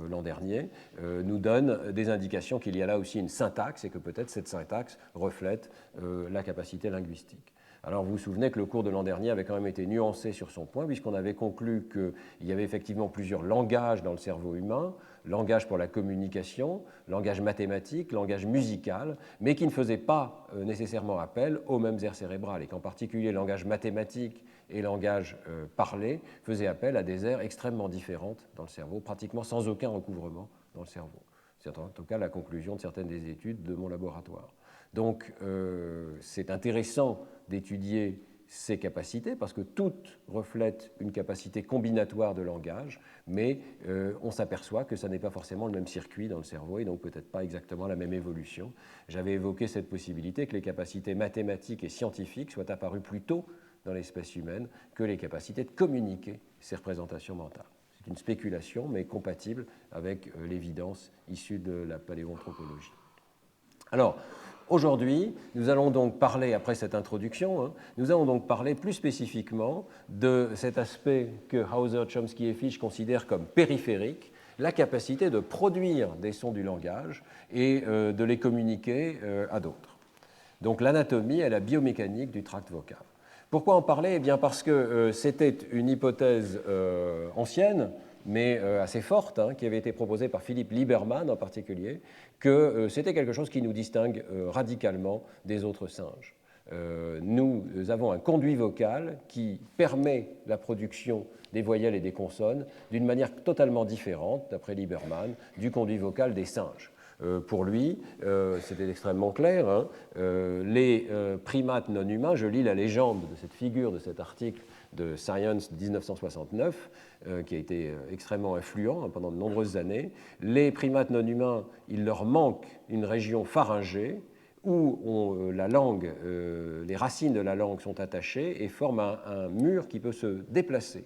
l'an dernier, nous donne des indications qu'il y a là aussi une syntaxe et que peut-être cette syntaxe reflète la capacité linguistique. Alors vous vous souvenez que le cours de l'an dernier avait quand même été nuancé sur son point, puisqu'on avait conclu qu'il y avait effectivement plusieurs langages dans le cerveau humain, langage pour la communication, langage mathématique, langage musical, mais qui ne faisaient pas nécessairement appel aux mêmes aires cérébrales, et qu'en particulier le langage mathématique et le langage parlé faisaient appel à des aires extrêmement différentes dans le cerveau, pratiquement sans aucun recouvrement dans le cerveau. C'est en tout cas la conclusion de certaines des études de mon laboratoire. Donc c'est intéressant d'étudier ces capacités parce que toutes reflètent une capacité combinatoire de langage, mais on s'aperçoit que ça n'est pas forcément le même circuit dans le cerveau et donc peut-être pas exactement la même évolution. J'avais évoqué cette possibilité que les capacités mathématiques et scientifiques soient apparues plus tôt dans l'espèce humaine que les capacités de communiquer ces représentations mentales. C'est une spéculation, mais compatible avec l'évidence issue de la paléoanthropologie. Alors, aujourd'hui, nous allons donc parler, après cette introduction, nous allons donc parler plus spécifiquement de cet aspect que Hauser, Chomsky et Fitch considèrent comme périphérique, la capacité de produire des sons du langage et de les communiquer à d'autres. Donc l'anatomie et la biomécanique du tract vocal. Pourquoi en parler? Eh bien parce que c'était une hypothèse ancienne, mais assez forte, qui avait été proposée par Philippe Lieberman en particulier, que c'était quelque chose qui nous distingue radicalement des autres singes. Nous avons un conduit vocal qui permet la production des voyelles et des consonnes d'une manière totalement différente, d'après Lieberman, du conduit vocal des singes. Pour lui, c'était extrêmement clair, les primates non humains, je lis la légende de cette figure, de cet article de Science 1969, qui a été extrêmement influent pendant de nombreuses années. Les primates non humains, il leur manque une région pharyngée où la langue, les racines de la langue sont attachées et forment un mur qui peut se déplacer.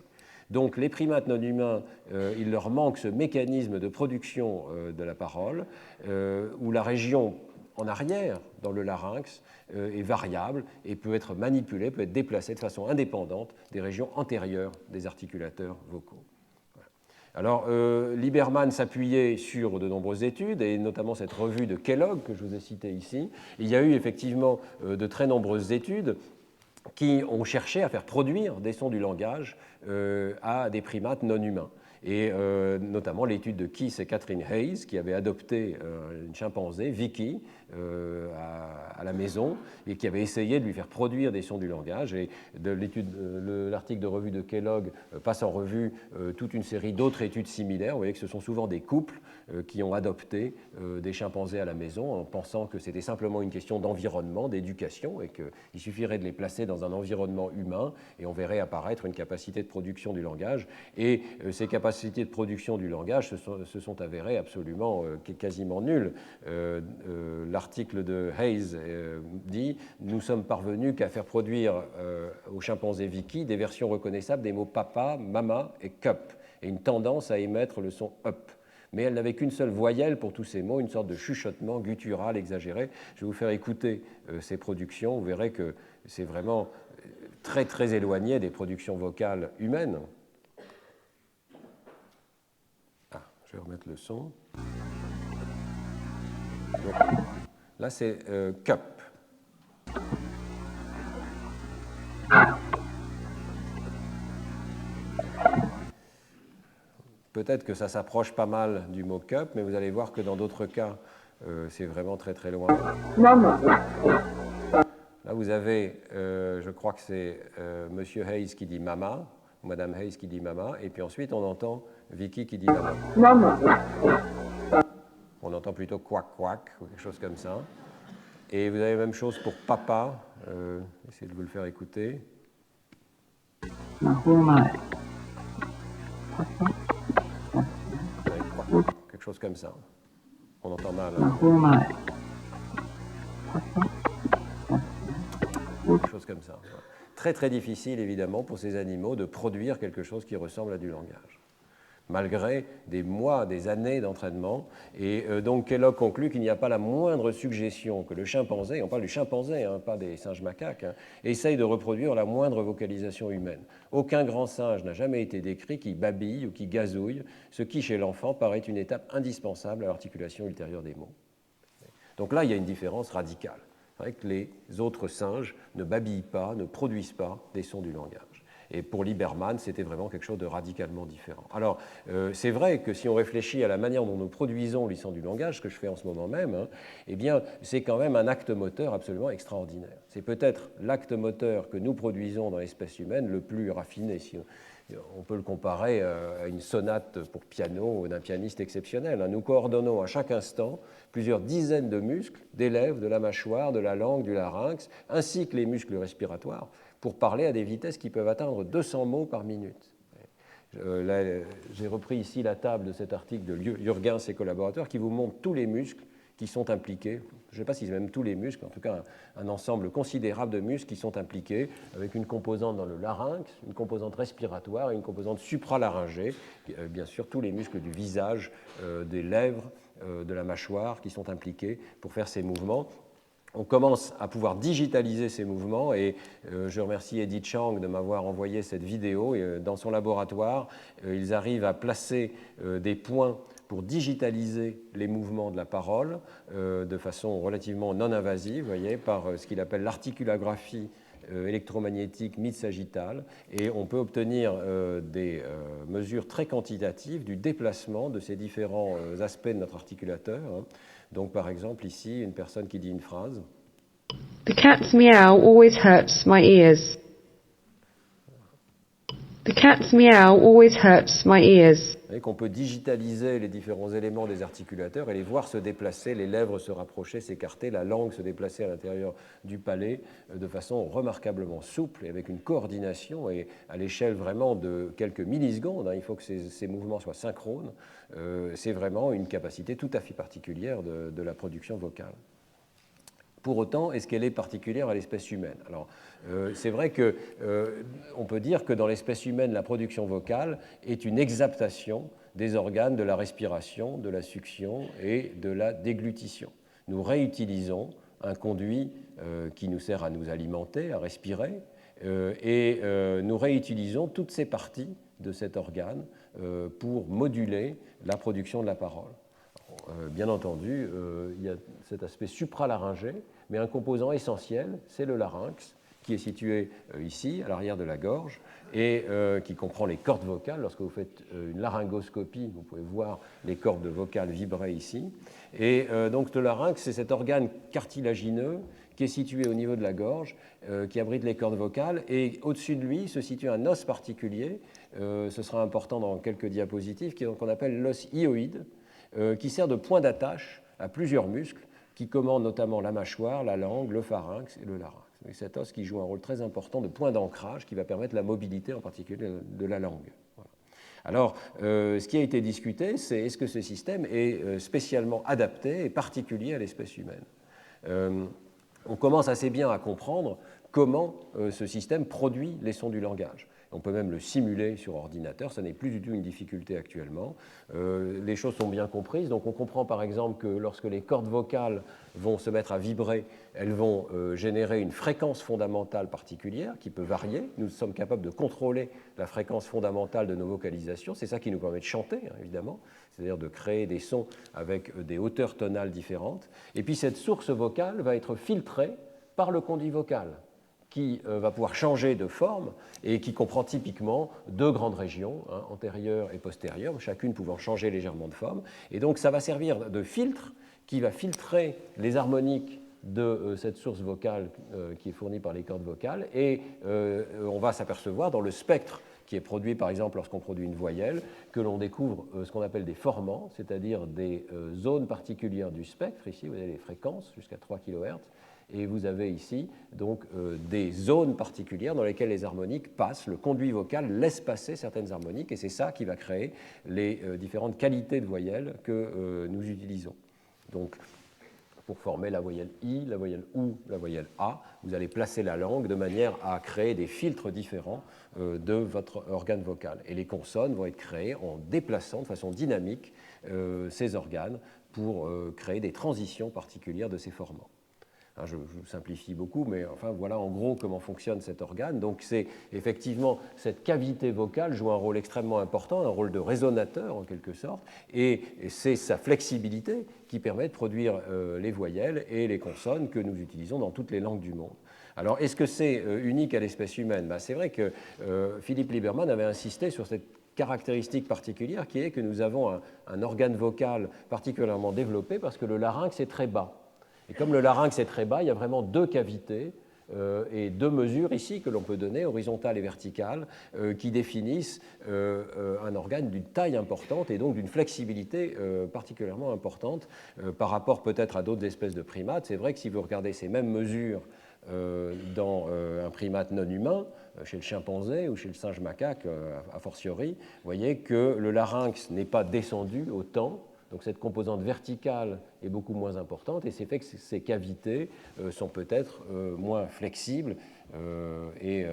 Donc les primates non humains, il leur manque ce mécanisme de production de la parole, où la région en arrière, dans le larynx, est variable et peut être manipulée, peut être déplacée de façon indépendante des régions antérieures des articulateurs vocaux. Alors, Lieberman s'appuyait sur de nombreuses études, et notamment cette revue de Kellogg que je vous ai citée ici. Il y a eu effectivement de très nombreuses études qui ont cherché à faire produire des sons du langage à des primates non humains. Et notamment l'étude de Keith et Catherine Hayes, qui avaient adopté une chimpanzé, Vicky, à la maison, et qui avait essayé de lui faire produire des sons du langage. Et l'article de revue de Kellogg passe en revue toute une série d'autres études similaires. Vous voyez que ce sont souvent des couples qui ont adopté des chimpanzés à la maison en pensant que c'était simplement une question d'environnement, d'éducation, et qu'il suffirait de les placer dans un environnement humain et on verrait apparaître une capacité de production du langage. Et ces capacités de production du langage se sont avérées absolument quasiment nulles. L'article de Hayes dit « Nous sommes parvenus qu'à faire produire au chimpanzé Vicky des versions reconnaissables des mots papa, mama et cup, et une tendance à émettre le son up. mais elle n'avait qu'une seule voyelle pour tous ces mots, une sorte de chuchotement guttural exagéré. Je vais vous faire écouter ces productions, vous verrez que c'est vraiment très très éloigné des productions vocales humaines. Ah, je vais remettre le son. Donc, là, c'est cup. Peut-être que ça s'approche pas mal du mot cup, mais vous allez voir que dans d'autres cas, c'est vraiment très très loin. Là, vous avez, je crois que c'est Monsieur Hayes qui dit mama, Madame Hayes qui dit mama, et puis ensuite on entend Vicky qui dit maman. On entend plutôt quack quack ou quelque chose comme ça. Et vous avez la même chose pour papa. Essayez de vous le faire écouter. Quelque chose comme ça. On entend mal. Hein. Quelque chose comme ça. Très très difficile évidemment pour ces animaux de produire quelque chose qui ressemble à du langage, malgré des mois, des années d'entraînement. Et donc Kellogg conclut qu'il n'y a pas la moindre suggestion que le chimpanzé, on parle du chimpanzé, hein, pas des singes macaques, hein, essaye de reproduire la moindre vocalisation humaine. Aucun grand singe n'a jamais été décrit qui babille ou qui gazouille, ce qui chez l'enfant paraît une étape indispensable à l'articulation ultérieure des mots. Donc là, il y a une différence radicale. C'est vrai que les autres singes ne babillent pas, ne produisent pas des sons du langage. Et pour Lieberman, c'était vraiment quelque chose de radicalement différent. Alors, c'est vrai que si on réfléchit à la manière dont nous produisons les sons du langage, ce que je fais en ce moment même, hein, eh bien, c'est quand même un acte moteur absolument extraordinaire. C'est peut-être l'acte moteur que nous produisons dans l'espèce humaine le plus raffiné. Si on peut le comparer à une sonate pour piano d'un pianiste exceptionnel. Nous coordonnons à chaque instant plusieurs dizaines de muscles, des lèvres, de la mâchoire, de la langue, du larynx, ainsi que les muscles respiratoires, pour parler à des vitesses qui peuvent atteindre 200 mots par minute. J'ai repris ici la table de cet article de Jürgens et collaborateurs qui vous montre tous les muscles qui sont impliqués. Je ne sais pas si c'est même tous les muscles, en tout cas un ensemble considérable de muscles qui sont impliqués, avec une composante dans le larynx, une composante respiratoire et une composante supralaryngée, bien sûr tous les muscles du visage, des lèvres, de la mâchoire qui sont impliqués pour faire ces mouvements. On commence à pouvoir digitaliser ces mouvements et je remercie Eddie Chang de m'avoir envoyé cette vidéo. Et, dans son laboratoire, ils arrivent à placer des points pour digitaliser les mouvements de la parole de façon relativement non invasive, vous voyez, par ce qu'il appelle l'articulagraphie électromagnétique mid-sagittale, et on peut obtenir des mesures très quantitatives du déplacement de ces différents aspects de notre articulateur. Hein. Donc, par exemple, ici, une personne qui dit une phrase. The cat's meow always hurts my ears. The cat's meow always hurts my ears. Vous voyez qu'on peut digitaliser les différents éléments des articulateurs et les voir se déplacer, les lèvres se rapprocher, s'écarter, la langue se déplacer à l'intérieur du palais de façon remarquablement souple et avec une coordination et à l'échelle vraiment de quelques millisecondes. Il faut que ces mouvements soient synchrones. C'est vraiment une capacité tout à fait particulière de la production vocale. Pour autant, est-ce qu'elle est particulière à l'espèce humaine? Alors, c'est vrai qu'on peut dire que dans l'espèce humaine, la production vocale est une exaptation des organes de la respiration, de la succion et de la déglutition. Nous réutilisons un conduit qui nous sert à nous alimenter, à respirer, et nous réutilisons toutes ces parties de cet organe pour moduler la production de la parole. Bien entendu, il y a cet aspect supralaryngé, mais un composant essentiel, c'est le larynx, qui est situé ici, à l'arrière de la gorge, et qui comprend les cordes vocales. Lorsque vous faites une laryngoscopie, vous pouvez voir les cordes vocales vibrer ici. Et donc le larynx, c'est cet organe cartilagineux qui est situé au niveau de la gorge, qui abrite les cordes vocales, et au-dessus de lui se situe un os particulier, ce sera important dans quelques diapositives, qu'on appelle l'os hyoïde, qui sert de point d'attache à plusieurs muscles qui commandent notamment la mâchoire, la langue, le pharynx et le larynx. Et cet os qui joue un rôle très important de point d'ancrage qui va permettre la mobilité en particulier de la langue. Voilà. Alors, ce qui a été discuté, c'est est-ce que ce système est spécialement adapté et particulier à l'espèce humaine. On commence assez bien à comprendre comment ce système produit les sons du langage. On peut même le simuler sur ordinateur, ça n'est plus du tout une difficulté actuellement. Les choses sont bien comprises, donc on comprend par exemple que lorsque les cordes vocales vont se mettre à vibrer, elles vont générer une fréquence fondamentale particulière qui peut varier. Nous sommes capables de contrôler la fréquence fondamentale de nos vocalisations, c'est ça qui nous permet de chanter, hein, évidemment, c'est-à-dire de créer des sons avec des hauteurs tonales différentes. Et puis cette source vocale va être filtrée par le conduit vocal, qui va pouvoir changer de forme et qui comprend typiquement deux grandes régions, hein, antérieure et postérieure, chacune pouvant changer légèrement de forme. Et donc ça va servir de filtre qui va filtrer les harmoniques de cette source vocale qui est fournie par les cordes vocales. Et on va s'apercevoir dans le spectre qui est produit par exemple lorsqu'on produit une voyelle, que l'on découvre ce qu'on appelle des formants, c'est-à-dire des zones particulières du spectre. Ici, vous avez les fréquences jusqu'à 3 kHz. Et vous avez ici donc des zones particulières dans lesquelles les harmoniques passent. Le conduit vocal laisse passer certaines harmoniques et c'est ça qui va créer les différentes qualités de voyelles que nous utilisons. Donc, pour former la voyelle I, la voyelle OU, la voyelle A, vous allez placer la langue de manière à créer des filtres différents de votre organe vocal. Et les consonnes vont être créées en déplaçant de façon dynamique ces organes pour créer des transitions particulières de ces formants. Je simplifie beaucoup, mais enfin voilà en gros comment fonctionne cet organe. Donc c'est effectivement cette cavité vocale joue un rôle extrêmement important, un rôle de résonateur en quelque sorte, et c'est sa flexibilité qui permet de produire les voyelles et les consonnes que nous utilisons dans toutes les langues du monde. Alors est-ce que c'est unique à l'espèce humaine? C'est vrai que Philippe Lieberman avait insisté sur cette caractéristique particulière qui est que nous avons un organe vocal particulièrement développé parce que le larynx est très bas. Et comme le larynx est très bas, il y a vraiment deux cavités et deux mesures ici que l'on peut donner, horizontale et verticale, qui définissent un organe d'une taille importante et donc d'une flexibilité particulièrement importante par rapport peut-être à d'autres espèces de primates. C'est vrai que si vous regardez ces mêmes mesures dans un primate non humain, chez le chimpanzé ou chez le singe macaque a fortiori, vous voyez que le larynx n'est pas descendu autant. Donc cette composante verticale est beaucoup moins importante et c'est fait que ces cavités sont peut-être moins flexibles et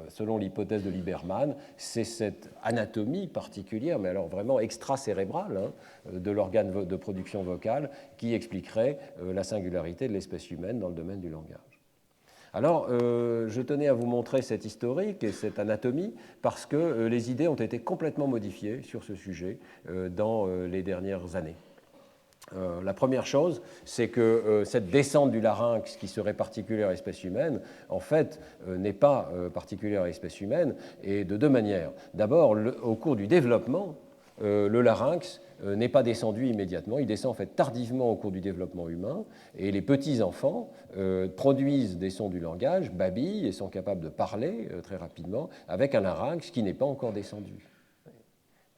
selon l'hypothèse de Lieberman, c'est cette anatomie particulière, mais alors vraiment extracérébrale de l'organe de production vocale qui expliquerait la singularité de l'espèce humaine dans le domaine du langage. Alors, je tenais à vous montrer cette historique et cette anatomie parce que les idées ont été complètement modifiées sur ce sujet dans les dernières années. La première chose, c'est que cette descente du larynx qui serait particulière à l'espèce humaine, en fait, n'est pas particulière à l'espèce humaine, et de deux manières. D'abord, au cours du développement, le larynx n'est pas descendu immédiatement, il descend en fait tardivement au cours du développement humain, et les petits-enfants produisent des sons du langage, babillent et sont capables de parler très rapidement avec un larynx qui n'est pas encore descendu.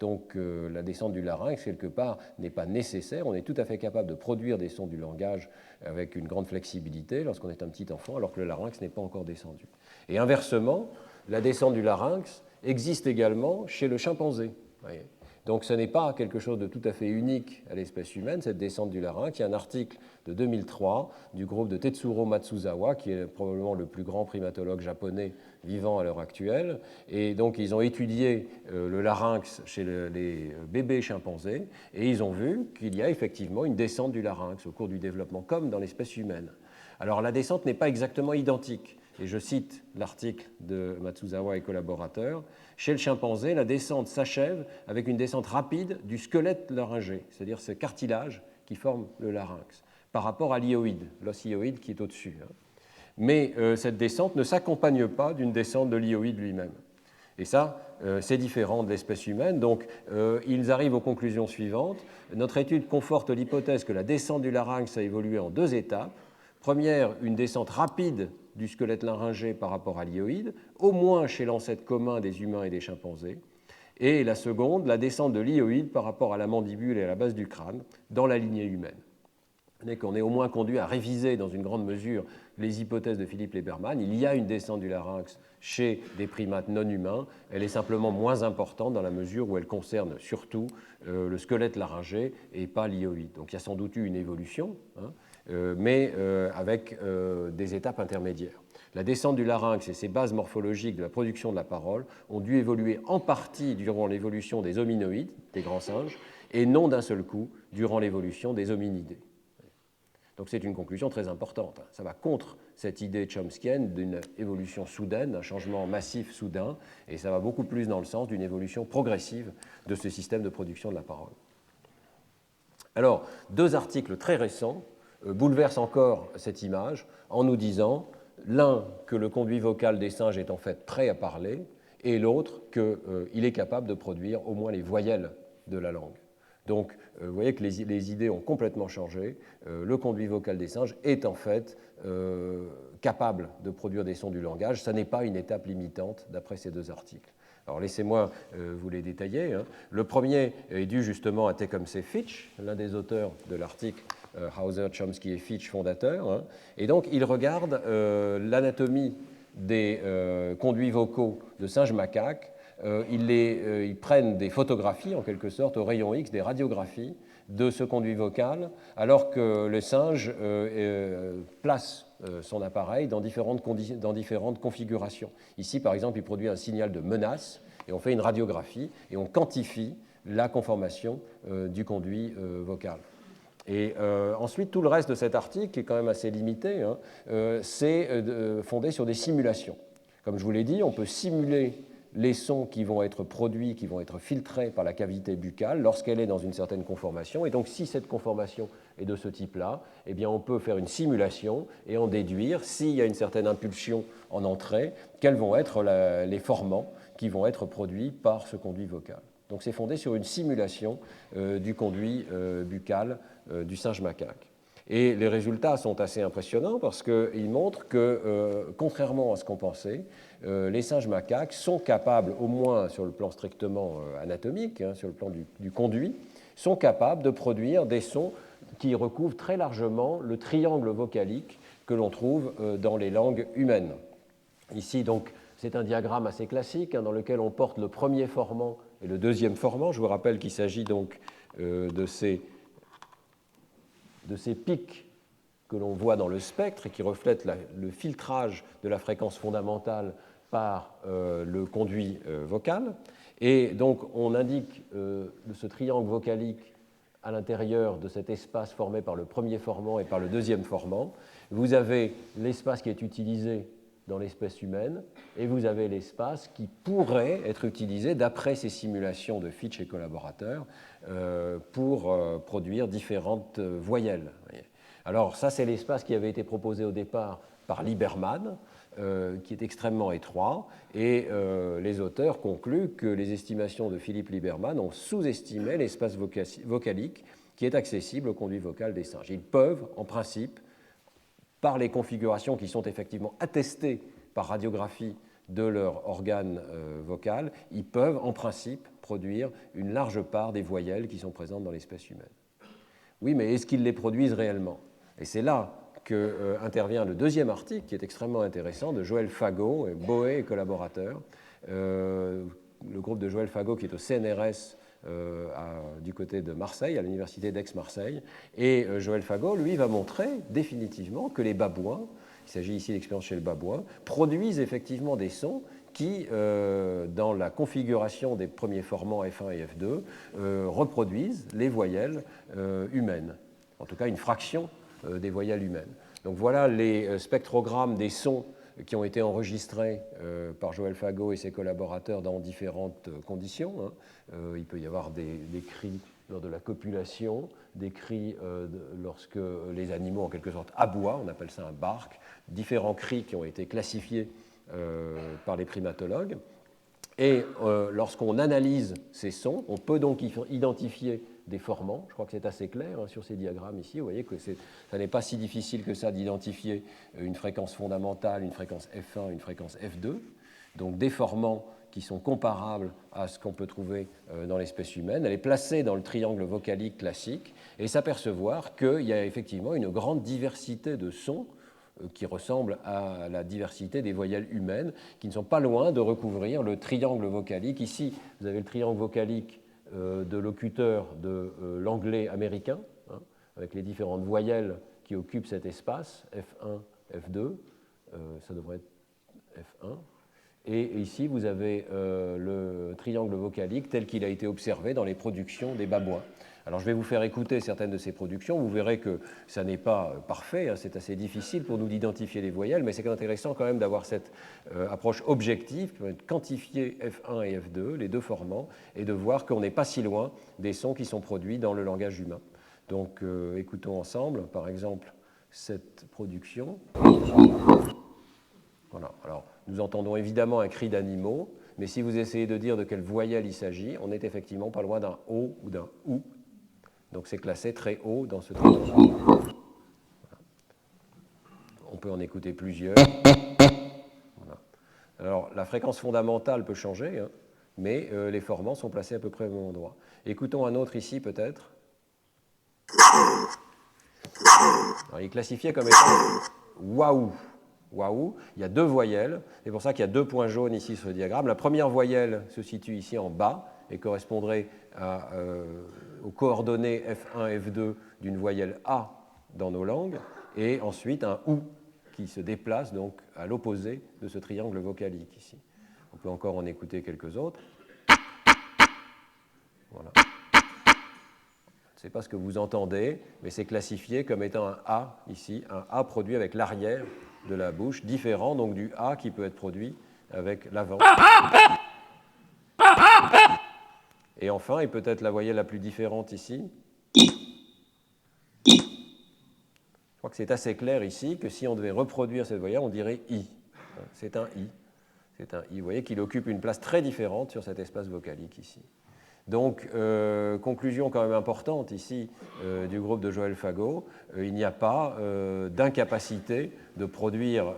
Donc la descente du larynx, quelque part, n'est pas nécessaire. On est tout à fait capable de produire des sons du langage avec une grande flexibilité lorsqu'on est un petit enfant, alors que le larynx n'est pas encore descendu. Et inversement, la descente du larynx existe également chez le chimpanzé. Voyez. Donc ce n'est pas quelque chose de tout à fait unique à l'espèce humaine, cette descente du larynx. Il y a un article de 2003 du groupe de Tetsuro Matsuzawa, qui est probablement le plus grand primatologue japonais vivant à l'heure actuelle. Et donc ils ont étudié le larynx chez les bébés chimpanzés et ils ont vu qu'il y a effectivement une descente du larynx au cours du développement, comme dans l'espèce humaine. Alors la descente n'est pas exactement identique. Et je cite l'article de Matsuzawa et collaborateurs. Chez le chimpanzé, la descente s'achève avec une descente rapide du squelette laryngé, c'est-à-dire ce cartilage qui forme le larynx, par rapport à l'hyoïde, l'os hyoïde qui est au-dessus. Mais cette descente ne s'accompagne pas d'une descente de l'hyoïde lui-même. Et ça, c'est différent de l'espèce humaine. Donc, ils arrivent aux conclusions suivantes. Notre étude conforte l'hypothèse que la descente du larynx a évolué en deux étapes. Première, une descente rapide du squelette laryngé par rapport à l'hyoïde, au moins chez l'ancêtre commun des humains et des chimpanzés. Et la seconde, la descente de l'hyoïde par rapport à la mandibule et à la base du crâne dans la lignée humaine. On est au moins conduit à réviser dans une grande mesure les hypothèses de Philippe Lieberman. Il y a une descente du larynx chez des primates non humains. Elle est simplement moins importante dans la mesure où elle concerne surtout le squelette laryngé et pas l'hyoïde. Donc il y a sans doute eu une évolution, mais avec des étapes intermédiaires. La descente du larynx et ses bases morphologiques de la production de la parole ont dû évoluer en partie durant l'évolution des hominoïdes, des grands singes, et non d'un seul coup durant l'évolution des hominidés. Donc c'est une conclusion très importante. Ça va contre cette idée chomskienne d'une évolution soudaine, d'un changement massif soudain, et ça va beaucoup plus dans le sens d'une évolution progressive de ce système de production de la parole. Alors, deux articles très récents bouleversent encore cette image en nous disant, l'un, que le conduit vocal des singes est en fait prêt à parler, et l'autre, qu'il est capable de produire au moins les voyelles de la langue. Donc, vous voyez que les idées ont complètement changé. Le conduit vocal des singes est en fait capable de produire des sons du langage. Ça n'est pas une étape limitante d'après ces deux articles. Alors, laissez-moi vous les détailler. Le premier est dû justement à Tecumseh Fitch, l'un des auteurs de l'article Hauser, Chomsky et Fitch fondateurs. Et donc, il regarde l'anatomie des conduits vocaux de singes macaques. Ils prennent des photographies, en quelque sorte, au rayon X, des radiographies de ce conduit vocal, alors que le singe place son appareil dans différentes configurations. Ici, par exemple, il produit un signal de menace, et on fait une radiographie, et on quantifie la conformation du conduit vocal. Et ensuite, tout le reste de cet article, qui est quand même assez limité, c'est fondé sur des simulations. Comme je vous l'ai dit, on peut simuler les sons qui vont être produits, qui vont être filtrés par la cavité buccale lorsqu'elle est dans une certaine conformation. Et donc, si cette conformation est de ce type-là, eh bien, on peut faire une simulation et en déduire, s'il y a une certaine impulsion en entrée, quels vont être les formants qui vont être produits par ce conduit vocal. Donc, c'est fondé sur une simulation du conduit buccal du singe macaque. Et les résultats sont assez impressionnants parce qu'ils montrent que, contrairement à ce qu'on pensait, les singes macaques sont capables, au moins sur le plan strictement anatomique, sur le plan du conduit, sont capables de produire des sons qui recouvrent très largement le triangle vocalique que l'on trouve dans les langues humaines. Ici, donc, c'est un diagramme assez classique dans lequel on porte le premier formant et le deuxième formant. Je vous rappelle qu'il s'agit donc de ces pics que l'on voit dans le spectre et qui reflètent le filtrage de la fréquence fondamentale par le conduit vocal. Et donc, on indique ce triangle vocalique à l'intérieur de cet espace formé par le premier formant et par le deuxième formant. Vous avez l'espace qui est utilisé dans l'espèce humaine et vous avez l'espace qui pourrait être utilisé d'après ces simulations de Fitch et collaborateurs pour produire différentes voyelles. Alors ça, c'est l'espace qui avait été proposé au départ par Lieberman, qui est extrêmement étroit, et les auteurs concluent que les estimations de Philippe Lieberman ont sous-estimé l'espace vocalique qui est accessible au conduit vocal des singes. Ils peuvent, en principe, par les configurations qui sont effectivement attestées par radiographie de leur organe vocal, ils peuvent, en principe, produire une large part des voyelles qui sont présentes dans l'espèce humaine. Oui, mais est-ce qu'ils les produisent réellement? Et c'est là qu'intervient le deuxième article, qui est extrêmement intéressant, de Joël Fagot, Boé et collaborateurs. Le groupe de Joël Fagot, qui est au CNRS du côté de Marseille, à l'université d'Aix-Marseille. Et Joël Fagot, lui, va montrer définitivement que les babouins, il s'agit ici d'expérience chez le babouin, produisent effectivement des sons qui, dans la configuration des premiers formants F1 et F2, reproduisent les voyelles humaines, en tout cas une fraction des voyelles humaines. Donc voilà les spectrogrammes des sons qui ont été enregistrés par Joël Fagot et ses collaborateurs dans différentes conditions. Il peut y avoir des cris lors de la copulation, des cris lorsque les animaux, en quelque sorte, aboient, on appelle ça un bark, différents cris qui ont été classifiés par les primatologues. Et lorsqu'on analyse ces sons, on peut donc identifier des formants. Je crois que c'est assez clair sur ces diagrammes ici. Vous voyez que ça n'est pas si difficile que ça d'identifier une fréquence fondamentale, une fréquence F1, une fréquence F2. Donc des formants qui sont comparables à ce qu'on peut trouver dans l'espèce humaine. Elle est placée dans le triangle vocalique classique et s'apercevoir qu'il y a effectivement une grande diversité de sons qui ressemblent à la diversité des voyelles humaines, qui ne sont pas loin de recouvrir le triangle vocalique. Ici, vous avez le triangle vocalique de locuteur de l'anglais américain, avec les différentes voyelles qui occupe cet espace, F1, F2, ça devrait être F1. Et ici, vous avez le triangle vocalique tel qu'il a été observé dans les productions des babouins. Alors, je vais vous faire écouter certaines de ces productions. Vous verrez que ça n'est pas parfait, hein, c'est assez difficile pour nous d'identifier les voyelles, mais c'est intéressant quand même d'avoir cette approche objective, qui va quantifier F1 et F2, les deux formants, et de voir qu'on n'est pas si loin des sons qui sont produits dans le langage humain. Donc, écoutons ensemble, par exemple, cette production. Voilà. Alors, nous entendons évidemment un cri d'animaux, mais si vous essayez de dire de quelle voyelle il s'agit, on n'est effectivement pas loin d'un O ou d'un OU. Donc c'est classé très haut dans ce triangle. Voilà. On peut en écouter plusieurs. Voilà. Alors, la fréquence fondamentale peut changer, hein, mais les formants sont placés à peu près au même endroit. Écoutons un autre ici, peut-être. Alors, il est classifié comme étant waouh. Waouh, il y a deux voyelles, c'est pour ça qu'il y a deux points jaunes ici sur le diagramme. La première voyelle se situe ici en bas et correspondrait aux coordonnées F1, F2 d'une voyelle A dans nos langues, et ensuite un OU qui se déplace donc à l'opposé de ce triangle vocalique ici. On peut encore en écouter quelques autres. Voilà. Je ne sais pas ce que vous entendez, mais c'est classifié comme étant un A ici, un A produit avec l'arrière de la bouche, différent donc du A qui peut être produit avec l'avant. Et enfin, et peut-être la voyelle la plus différente ici, je crois que c'est assez clair ici que si on devait reproduire cette voyelle, on dirait I. C'est un I. C'est un I. Vous voyez qu'il occupe une place très différente sur cet espace vocalique ici. Donc, conclusion quand même importante ici du groupe de Joël Fagot, il n'y a pas d'incapacité de produire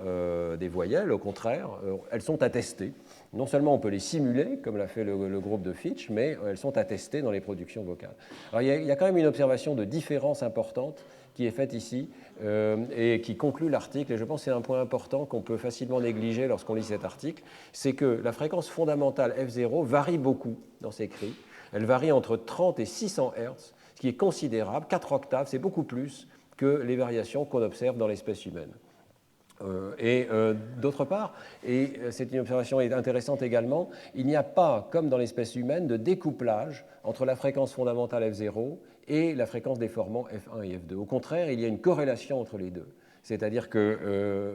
des voyelles, au contraire, elles sont attestées. Non seulement on peut les simuler, comme l'a fait le groupe de Fitch, mais elles sont attestées dans les productions vocales. Alors, il y a quand même une observation de différence importante qui est faite ici et qui conclut l'article, et je pense que c'est un point important qu'on peut facilement négliger lorsqu'on lit cet article, c'est que la fréquence fondamentale F0 varie beaucoup dans ces cris. Elle varie entre 30 et 600 Hz, ce qui est considérable. 4 octaves, c'est beaucoup plus que les variations qu'on observe dans l'espèce humaine. D'autre part, et c'est une observation intéressante également, il n'y a pas, comme dans l'espèce humaine, de découplage entre la fréquence fondamentale F0 et la fréquence des formants F1 et F2. Au contraire, il y a une corrélation entre les deux. C'est-à-dire que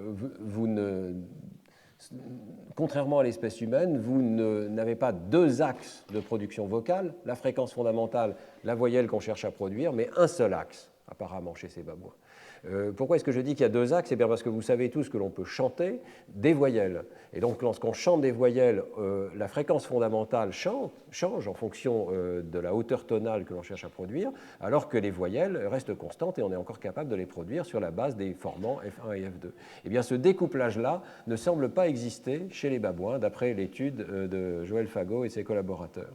contrairement à l'espèce humaine, vous n'avez pas deux axes de production vocale, la fréquence fondamentale, la voyelle qu'on cherche à produire, mais un seul axe, apparemment, chez ces babouins. Pourquoi est-ce que je dis qu'il y a deux axes? C'est bien parce que vous savez tous que l'on peut chanter des voyelles. Et donc, lorsqu'on chante des voyelles, la fréquence fondamentale change en fonction de la hauteur tonale que l'on cherche à produire, alors que les voyelles restent constantes et on est encore capable de les produire sur la base des formants F1 et F2. Eh bien, ce découplage-là ne semble pas exister chez les babouins, d'après l'étude de Joël Fagot et ses collaborateurs.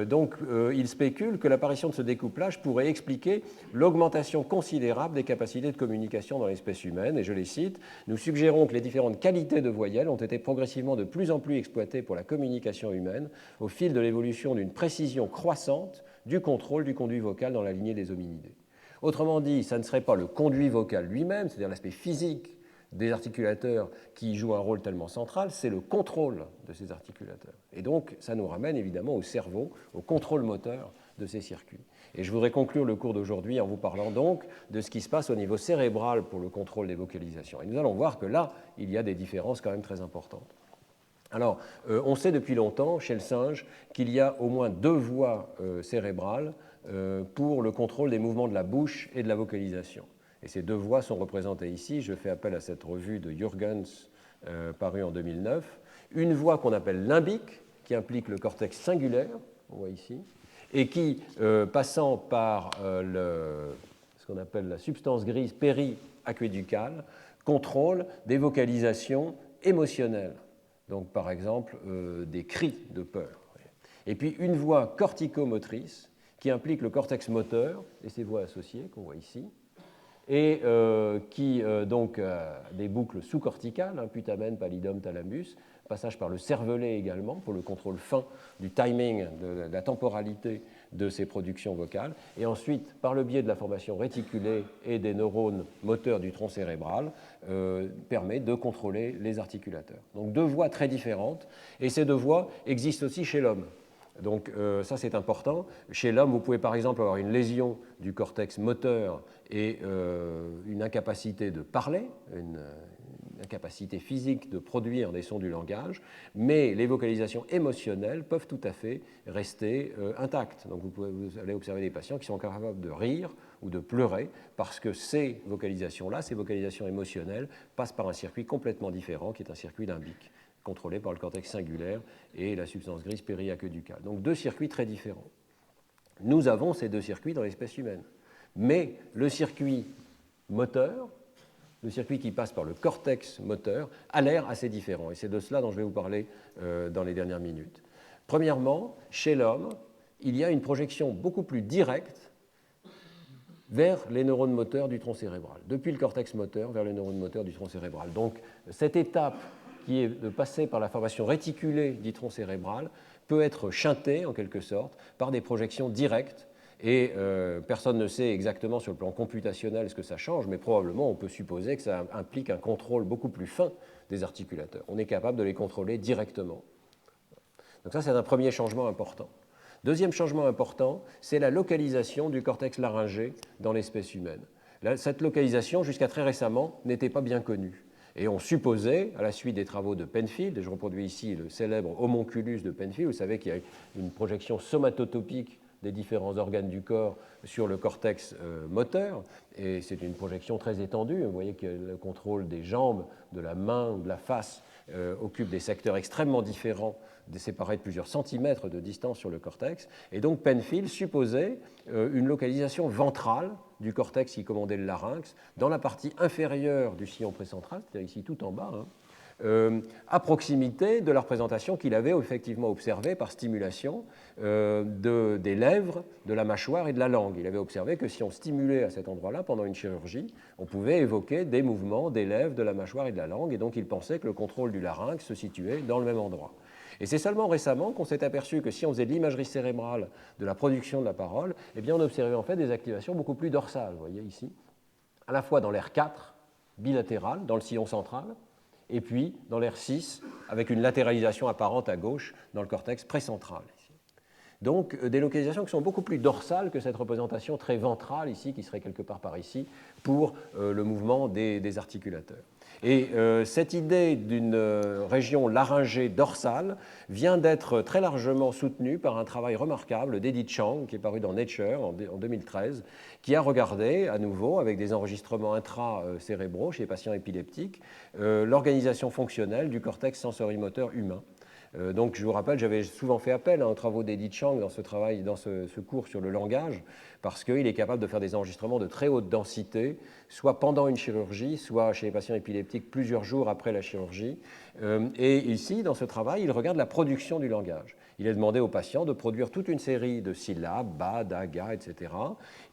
Donc, il spécule que l'apparition de ce découplage pourrait expliquer l'augmentation considérable des capacités de communication dans l'espèce humaine. Et je les cite, « Nous suggérons que les différentes qualités de voyelles ont été progressivement de plus en plus exploitées pour la communication humaine au fil de l'évolution d'une précision croissante du contrôle du conduit vocal dans la lignée des hominidés. » Autrement dit, ça ne serait pas le conduit vocal lui-même, c'est-à-dire l'aspect physique des articulateurs qui jouent un rôle tellement central, c'est le contrôle de ces articulateurs. Et donc, ça nous ramène évidemment au cerveau, au contrôle moteur de ces circuits. Et je voudrais conclure le cours d'aujourd'hui en vous parlant donc de ce qui se passe au niveau cérébral pour le contrôle des vocalisations. Et nous allons voir que là, il y a des différences quand même très importantes. Alors, on sait depuis longtemps chez le singe qu'il y a au moins deux voies cérébrales pour le contrôle des mouvements de la bouche et de la vocalisation. Et ces deux voies sont représentées ici. Je fais appel à cette revue de Jürgens parue en 2009. Une voie qu'on appelle limbique, qui implique le cortex singulaire, on voit ici, et qui, passant par ce qu'on appelle la substance grise périaquéducale, contrôle des vocalisations émotionnelles. Donc, par exemple, des cris de peur. Et puis, une voie corticomotrice qui implique le cortex moteur et ses voies associées qu'on voit ici, et qui donc a des boucles sous-corticales, putamen, pallidum, thalamus, passage par le cervelet également, pour le contrôle fin du timing, de la temporalité de ces productions vocales, et ensuite, par le biais de la formation réticulée et des neurones moteurs du tronc cérébral, permet de contrôler les articulateurs. Donc deux voies très différentes, et ces deux voies existent aussi chez l'homme. Donc ça c'est important. Chez l'homme, vous pouvez par exemple avoir une lésion du cortex moteur et une incapacité de parler, une incapacité physique de produire des sons du langage, mais les vocalisations émotionnelles peuvent tout à fait rester intactes. Donc vous allez observer des patients qui sont capables de rire ou de pleurer parce que ces vocalisations-là, ces vocalisations émotionnelles, passent par un circuit complètement différent qui est un circuit limbique, contrôlé par le cortex singulaire et la substance grise périaqueducale. Donc deux circuits très différents. Nous avons ces deux circuits dans l'espèce humaine. Mais le circuit moteur, le circuit qui passe par le cortex moteur, a l'air assez différent. Et c'est de cela dont je vais vous parler dans les dernières minutes. Premièrement, chez l'homme, il y a une projection beaucoup plus directe vers les neurones moteurs du tronc cérébral, depuis le cortex moteur vers les neurones moteurs du tronc cérébral. Donc cette étape qui est de passer par la formation réticulée du tronc cérébral peut être chantée en quelque sorte par des projections directes. Et personne ne sait exactement sur le plan computationnel ce que ça change, mais probablement on peut supposer que ça implique un contrôle beaucoup plus fin des articulateurs. On est capable de les contrôler directement. Donc ça, c'est un premier changement important. Deuxième changement important, c'est la localisation du cortex laryngé dans l'espèce humaine. Cette localisation, jusqu'à très récemment, n'était pas bien connue. Et on supposait, à la suite des travaux de Penfield, et je reproduis ici le célèbre homonculus de Penfield, vous savez qu'il y a une projection somatotopique des différents organes du corps sur le cortex moteur, et c'est une projection très étendue. Vous voyez que le contrôle des jambes, de la main, de la face occupe des secteurs extrêmement différents, séparés de plusieurs centimètres de distance sur le cortex, et donc Penfield supposait une localisation ventrale du cortex qui commandait le larynx dans la partie inférieure du sillon précentral, c'est-à-dire ici tout en bas, à proximité de la représentation qu'il avait effectivement observée par stimulation des lèvres, de la mâchoire et de la langue. Il avait observé que si on stimulait à cet endroit-là pendant une chirurgie, on pouvait évoquer des mouvements des lèvres, de la mâchoire et de la langue, et donc il pensait que le contrôle du larynx se situait dans le même endroit. Et c'est seulement récemment qu'on s'est aperçu que si on faisait de l'imagerie cérébrale de la production de la parole, eh bien on observait en fait des activations beaucoup plus dorsales, vous voyez ici, à la fois dans l'air 4, bilatéral, dans le sillon central, et puis dans l'air 6, avec une latéralisation apparente à gauche dans le cortex précentral. Donc des localisations qui sont beaucoup plus dorsales que cette représentation très ventrale ici, qui serait quelque part par ici, pour le mouvement des articulateurs. Et cette idée d'une région laryngée dorsale vient d'être très largement soutenue par un travail remarquable d'Edith Chang, qui est paru dans Nature en 2013, qui a regardé à nouveau, avec des enregistrements intracérébraux chez les patients épileptiques, l'organisation fonctionnelle du cortex sensorimoteur humain. Donc je vous rappelle, j'avais souvent fait appel aux travaux d'Edith Chang dans ce travail, dans ce cours sur le langage, parce qu'il est capable de faire des enregistrements de très haute densité, soit pendant une chirurgie, soit chez les patients épileptiques plusieurs jours après la chirurgie. Et ici, dans ce travail, il regarde la production du langage. Il est demandé aux patients de produire toute une série de syllabes, ba, da, ga, etc.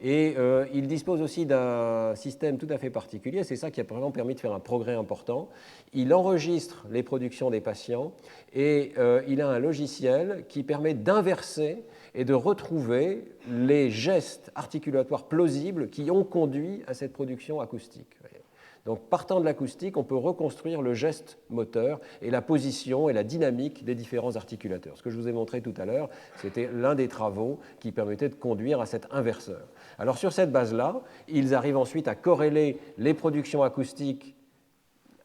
Et il dispose aussi d'un système tout à fait particulier, c'est ça qui a vraiment permis de faire un progrès important. Il enregistre les productions des patients et il a un logiciel qui permet d'inverser et de retrouver les gestes articulatoires plausibles qui ont conduit à cette production acoustique. Donc, partant de l'acoustique, on peut reconstruire le geste moteur et la position et la dynamique des différents articulateurs. Ce que je vous ai montré tout à l'heure, c'était l'un des travaux qui permettait de conduire à cet inverseur. Alors, sur cette base-là, ils arrivent ensuite à corréler les productions acoustiques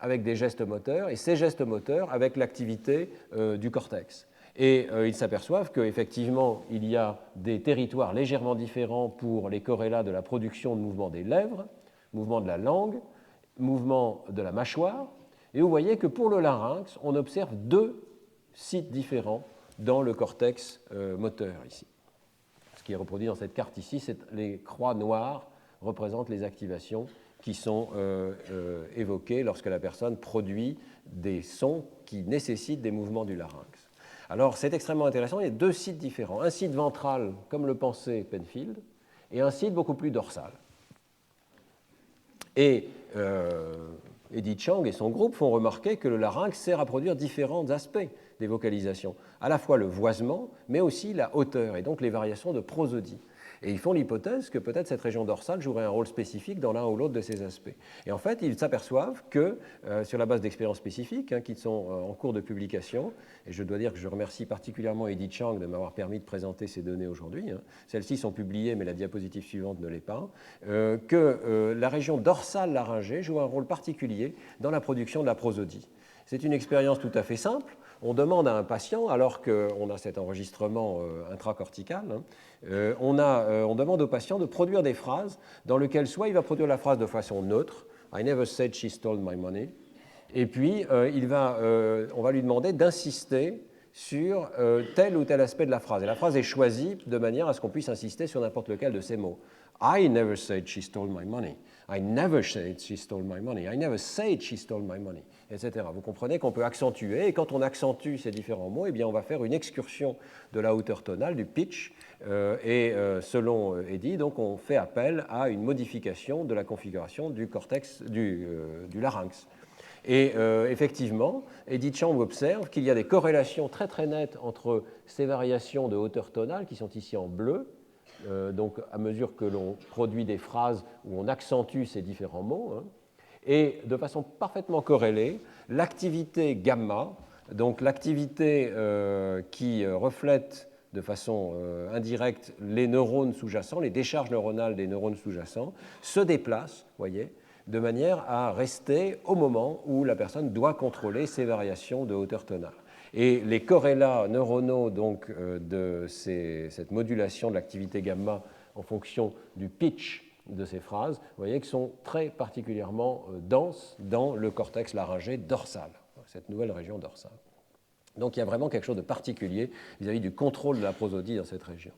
avec des gestes moteurs et ces gestes moteurs avec l'activité du cortex. Et ils s'aperçoivent qu'effectivement, il y a des territoires légèrement différents pour les corrélats de la production de mouvements des lèvres, mouvements de la langue, mouvement de la mâchoire, et vous voyez que pour le larynx, on observe deux sites différents dans le cortex moteur ici. Ce qui est reproduit dans cette carte ici, c'est les croix noires représentent les activations qui sont évoquées lorsque la personne produit des sons qui nécessitent des mouvements du larynx. Alors c'est extrêmement intéressant, il y a deux sites différents, un site ventral comme le pensait Penfield, et un site beaucoup plus dorsal. Et Edith Chang et son groupe font remarquer que le larynx sert à produire différents aspects des vocalisations, à la fois le voisement, mais aussi la hauteur, et donc les variations de prosodie. Et ils font l'hypothèse que peut-être cette région dorsale jouerait un rôle spécifique dans l'un ou l'autre de ces aspects. Et en fait, ils s'aperçoivent que, sur la base d'expériences spécifiques qui sont en cours de publication, et je dois dire que je remercie particulièrement Edith Chang de m'avoir permis de présenter ces données aujourd'hui, celles-ci sont publiées, mais la diapositive suivante ne l'est pas, que la région dorsale laryngée joue un rôle particulier dans la production de la prosodie. C'est une expérience tout à fait simple. On demande à un patient, alors qu'on a cet enregistrement intracortical, on demande au patient de produire des phrases dans lesquelles soit il va produire la phrase de façon neutre, I never said she stole my money, et puis on va lui demander d'insister sur tel ou tel aspect de la phrase. Et la phrase est choisie de manière à ce qu'on puisse insister sur n'importe lequel de ces mots. I never said she stole my money. I never said she stole my money. I never said she stole my money, etc. Vous comprenez qu'on peut accentuer, et quand on accentue ces différents mots, eh bien, on va faire une excursion de la hauteur tonale, du pitch, selon Eddy, donc on fait appel à une modification de la configuration du cortex, du larynx. Et effectivement, Edith Chang observe qu'il y a des corrélations très très nettes entre ces variations de hauteur tonale, qui sont ici en bleu, donc à mesure que l'on produit des phrases où on accentue ces différents mots, et de façon parfaitement corrélée, l'activité gamma, donc l'activité qui reflète de façon indirecte les neurones sous-jacents, les décharges neuronales des neurones sous-jacents, se déplace, voyez, de manière à rester au moment où la personne doit contrôler ces variations de hauteur tonale. Et les corrélats neuronaux donc, de cette modulation de l'activité gamma en fonction du pitch de ces phrases, vous voyez qu'ils sont très particulièrement denses dans le cortex laryngé dorsal, cette nouvelle région dorsale. Donc il y a vraiment quelque chose de particulier vis-à-vis du contrôle de la prosodie dans cette région.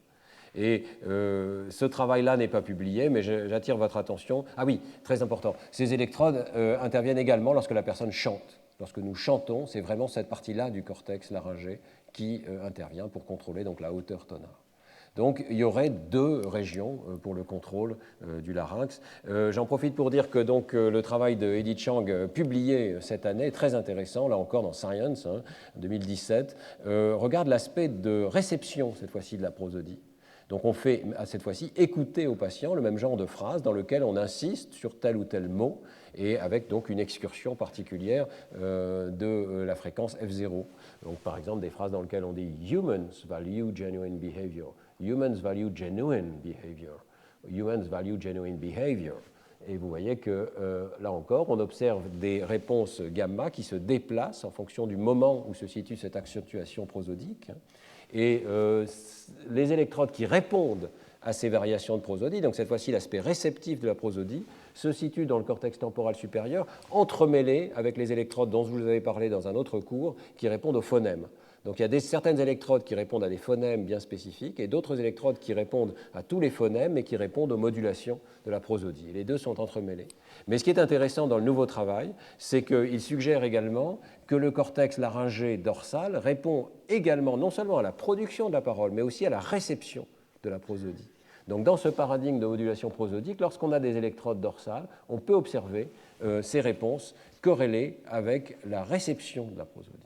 Et ce travail-là n'est pas publié, mais j'attire votre attention. Ah oui, très important, ces électrodes interviennent également lorsque la personne chante. Lorsque nous chantons, c'est vraiment cette partie-là du cortex laryngé qui intervient pour contrôler donc, la hauteur tonale. Donc il y aurait deux régions pour le contrôle du larynx. J'en profite pour dire que donc, le travail de Edith Chang publié cette année est très intéressant, là encore dans Science, 2017, regarde l'aspect de réception, cette fois-ci, de la prosodie. Donc on fait à cette fois-ci écouter au patient le même genre de phrase dans lequel on insiste sur tel ou tel mot et avec donc une excursion particulière de la fréquence F0. Donc par exemple des phrases dans lesquelles on dit « Humans value genuine behavior »,« Humans value genuine behavior »,« Humans value genuine behavior ». Et vous voyez que là encore, on observe des réponses gamma qui se déplacent en fonction du moment où se situe cette accentuation prosodique. Et les électrodes qui répondent à ces variations de prosodie, donc cette fois-ci l'aspect réceptif de la prosodie, se situent dans le cortex temporal supérieur, entremêlés avec les électrodes dont je vous avais parlé dans un autre cours, qui répondent aux phonèmes. Donc il y a certaines électrodes qui répondent à des phonèmes bien spécifiques et d'autres électrodes qui répondent à tous les phonèmes et qui répondent aux modulations de la prosodie. Et les deux sont entremêlés. Mais ce qui est intéressant dans le nouveau travail, c'est qu'il suggère également que le cortex laryngé dorsal répond également non seulement à la production de la parole, mais aussi à la réception de la prosodie. Donc dans ce paradigme de modulation prosodique, lorsqu'on a des électrodes dorsales, on peut observer ces réponses corrélées avec la réception de la prosodie.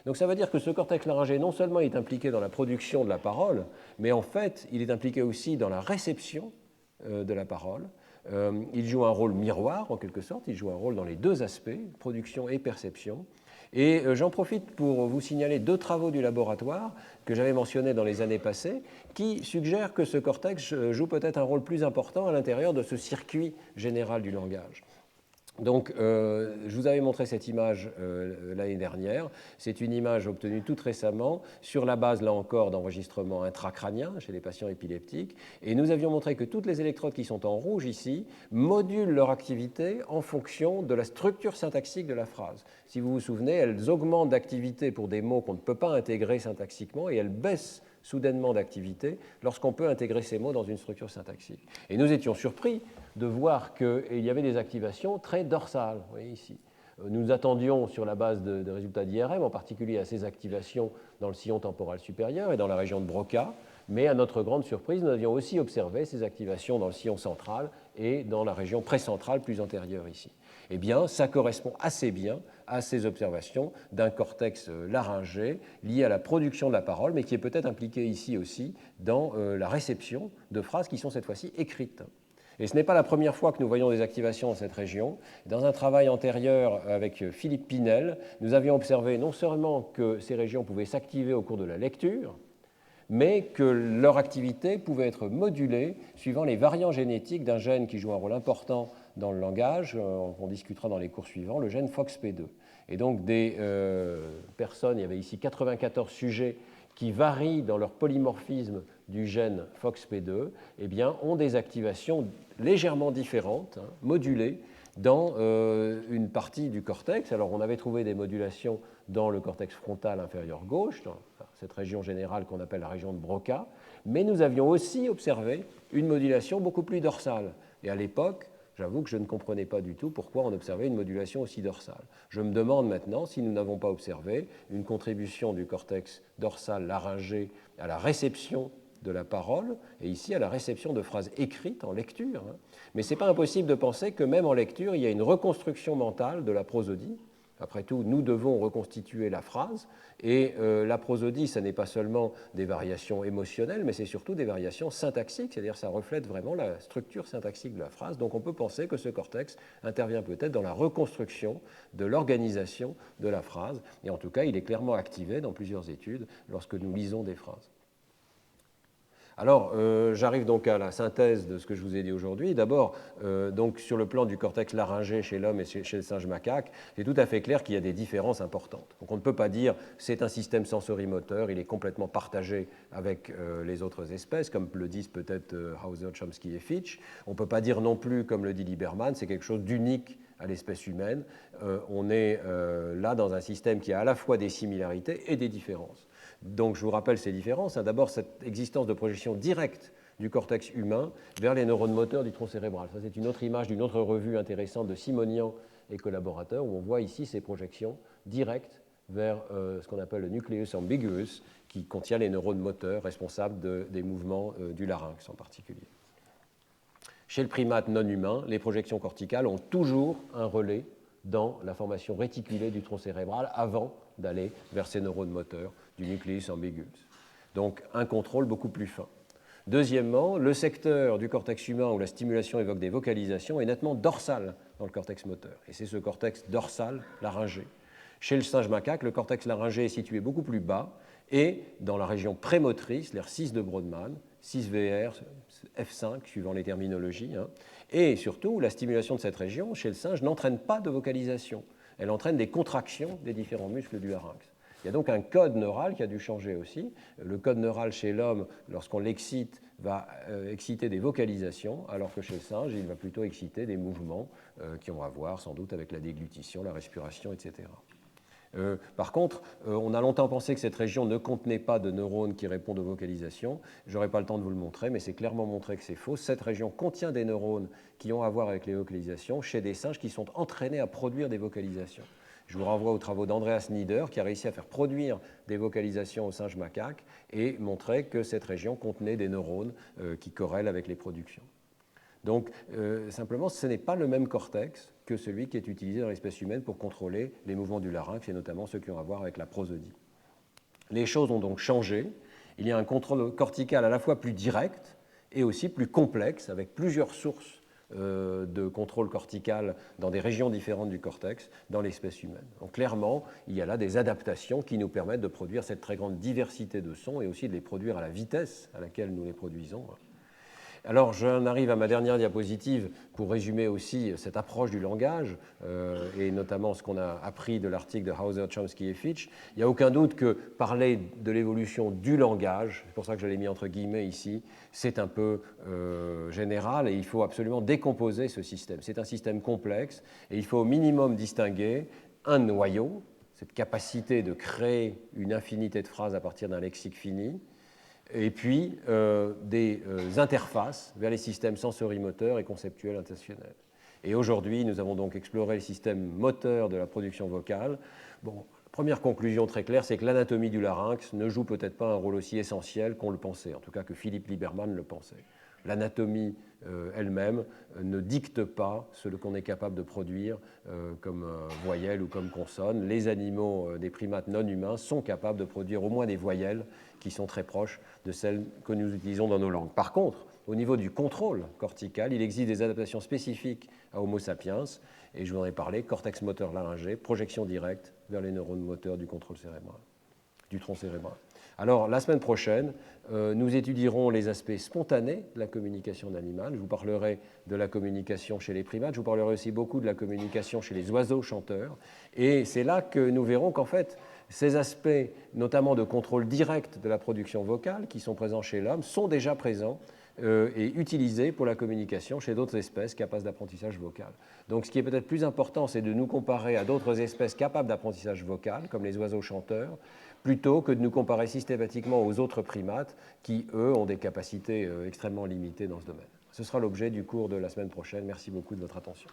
Donc ça veut dire que ce cortex laryngé, non seulement est impliqué dans la production de la parole, mais en fait, il est impliqué aussi dans la réception de la parole. Il joue un rôle miroir, en quelque sorte. Il joue un rôle dans les deux aspects, production et perception. Et j'en profite pour vous signaler deux travaux du laboratoire que j'avais mentionnés dans les années passées, qui suggèrent que ce cortex joue peut-être un rôle plus important à l'intérieur de ce circuit général du langage. Donc, je vous avais montré cette image l'année dernière. C'est une image obtenue toute récemment sur la base, là encore, d'enregistrements intracrâniens chez les patients épileptiques. Et nous avions montré que toutes les électrodes qui sont en rouge ici modulent leur activité en fonction de la structure syntaxique de la phrase. Si vous vous souvenez, elles augmentent d'activité pour des mots qu'on ne peut pas intégrer syntaxiquement et elles baissent soudainement d'activité lorsqu'on peut intégrer ces mots dans une structure syntaxique. Et nous étions surpris de voir qu'il y avait des activations très dorsales, vous voyez ici. Nous attendions sur la base de résultats d'IRM, en particulier à ces activations dans le sillon temporal supérieur et dans la région de Broca, mais à notre grande surprise, nous avions aussi observé ces activations dans le sillon central et dans la région précentrale plus antérieure ici. eh bien, ça correspond assez bien à ces observations d'un cortex laryngé lié à la production de la parole, mais qui est peut-être impliqué ici aussi dans la réception de phrases qui sont cette fois-ci écrites. Et ce n'est pas la première fois que nous voyons des activations dans cette région. Dans un travail antérieur avec Philippe Pinel, nous avions observé non seulement que ces régions pouvaient s'activer au cours de la lecture, mais que leur activité pouvait être modulée suivant les variants génétiques d'un gène qui joue un rôle important dans le langage, qu'on discutera dans les cours suivants, le gène FOXP2. Et donc des personnes, il y avait ici 94 sujets qui varient dans leur polymorphisme du gène FOXP2, eh bien, ont des activations légèrement différentes, modulées, dans une partie du cortex. Alors, on avait trouvé des modulations dans le cortex frontal inférieur gauche, dans cette région générale qu'on appelle la région de Broca, mais nous avions aussi observé une modulation beaucoup plus dorsale. Et à l'époque, j'avoue que je ne comprenais pas du tout pourquoi on observait une modulation aussi dorsale. Je me demande maintenant si nous n'avons pas observé une contribution du cortex dorsal laryngé à la réception de la parole, et ici à la réception de phrases écrites en lecture. Mais ce n'est pas impossible de penser que même en lecture, il y a une reconstruction mentale de la prosodie. Après tout, nous devons reconstituer la phrase, et la prosodie, ce n'est pas seulement des variations émotionnelles, mais c'est surtout des variations syntaxiques, c'est-à-dire ça reflète vraiment la structure syntaxique de la phrase. Donc on peut penser que ce cortex intervient peut-être dans la reconstruction de l'organisation de la phrase, et en tout cas, il est clairement activé dans plusieurs études lorsque nous lisons des phrases. Alors, j'arrive donc à la synthèse de ce que je vous ai dit aujourd'hui. D'abord, donc sur le plan du cortex laryngé chez l'homme et chez le singe macaque, c'est tout à fait clair qu'il y a des différences importantes. Donc, on ne peut pas dire c'est un système sensorimoteur, il est complètement partagé avec les autres espèces, comme le disent peut-être Hauser, Chomsky et Fitch. On ne peut pas dire non plus, comme le dit Lieberman, c'est quelque chose d'unique à l'espèce humaine. On est là dans un système qui a à la fois des similarités et des différences. Donc, je vous rappelle ces différences. D'abord, cette existence de projection directe du cortex humain vers les neurones moteurs du tronc cérébral. Ça, c'est une autre image d'une autre revue intéressante de Simonian et collaborateurs, où on voit ici ces projections directes vers ce qu'on appelle le nucleus ambiguus, qui contient les neurones moteurs responsables des mouvements du larynx en particulier. Chez le primate non humain, les projections corticales ont toujours un relais dans la formation réticulée du tronc cérébral avant d'aller vers ces neurones moteurs du nucleus ambiguus. Donc un contrôle beaucoup plus fin. Deuxièmement, le secteur du cortex humain où la stimulation évoque des vocalisations est nettement dorsal dans le cortex moteur. Et c'est ce cortex dorsal laryngé. Chez le singe macaque, le cortex laryngé est situé beaucoup plus bas et dans la région prémotrice, l'aire 6 de Brodmann, 6VR, F5, suivant les terminologies. Et surtout, la stimulation de cette région, chez le singe, n'entraîne pas de vocalisation. Elle entraîne des contractions des différents muscles du larynx. Il y a donc un code neural qui a dû changer aussi. Le code neural chez l'homme, lorsqu'on l'excite, va exciter des vocalisations, alors que chez le singe, il va plutôt exciter des mouvements qui ont à voir sans doute avec la déglutition, la respiration, etc. Par contre, on a longtemps pensé que cette région ne contenait pas de neurones qui répondent aux vocalisations. Je n'aurai pas le temps de vous le montrer, mais c'est clairement montré que c'est faux. Cette région contient des neurones qui ont à voir avec les vocalisations chez des singes qui sont entraînés à produire des vocalisations. Je vous renvoie aux travaux d'Andreas Nieder, qui a réussi à faire produire des vocalisations aux singes macaques et montrer que cette région contenait des neurones qui corrèlent avec les productions. Donc, simplement, ce n'est pas le même cortex que celui qui est utilisé dans l'espèce humaine pour contrôler les mouvements du larynx, et notamment ceux qui ont à voir avec la prosodie. Les choses ont donc changé. Il y a un contrôle cortical à la fois plus direct et aussi plus complexe, avec plusieurs sources de contrôle cortical dans des régions différentes du cortex dans l'espèce humaine. Donc, clairement, il y a là des adaptations qui nous permettent de produire cette très grande diversité de sons et aussi de les produire à la vitesse à laquelle nous les produisons. Alors, j'en arrive à ma dernière diapositive pour résumer aussi cette approche du langage, et notamment ce qu'on a appris de l'article de Hauser, Chomsky et Fitch. Il n'y a aucun doute que parler de l'évolution du langage, c'est pour ça que je l'ai mis entre guillemets ici, c'est un peu général et il faut absolument décomposer ce système. C'est un système complexe et il faut au minimum distinguer un noyau, cette capacité de créer une infinité de phrases à partir d'un lexique fini, et puis des interfaces vers les systèmes sensorimoteurs et conceptuels intentionnels. Et aujourd'hui, nous avons donc exploré le système moteur de la production vocale. Bon, Première conclusion très claire, c'est que l'anatomie du larynx ne joue peut-être pas un rôle aussi essentiel qu'on le pensait, en tout cas que Philippe Lieberman le pensait. L'anatomie elle-même ne dicte pas ce qu'on est capable de produire comme voyelles ou comme consonnes. Les animaux des primates non humains sont capables de produire au moins des voyelles qui sont très proches de celles que nous utilisons dans nos langues. Par contre, au niveau du contrôle cortical, il existe des adaptations spécifiques à Homo sapiens, et je vous en ai parlé, cortex moteur laryngé, projection directe vers les neurones moteurs du contrôle cérébral, du tronc cérébral. Alors, la semaine prochaine, nous étudierons les aspects spontanés de la communication animale. Je vous parlerai de la communication chez les primates, je vous parlerai aussi beaucoup de la communication chez les oiseaux chanteurs. Et c'est là que nous verrons qu'en fait, ces aspects, notamment de contrôle direct de la production vocale, qui sont présents chez l'homme, sont déjà présents et utilisés pour la communication chez d'autres espèces capables d'apprentissage vocal. Donc ce qui est peut-être plus important, c'est de nous comparer à d'autres espèces capables d'apprentissage vocal, comme les oiseaux chanteurs, plutôt que de nous comparer systématiquement aux autres primates qui, eux, ont des capacités extrêmement limitées dans ce domaine. Ce sera l'objet du cours de la semaine prochaine. Merci beaucoup de votre attention.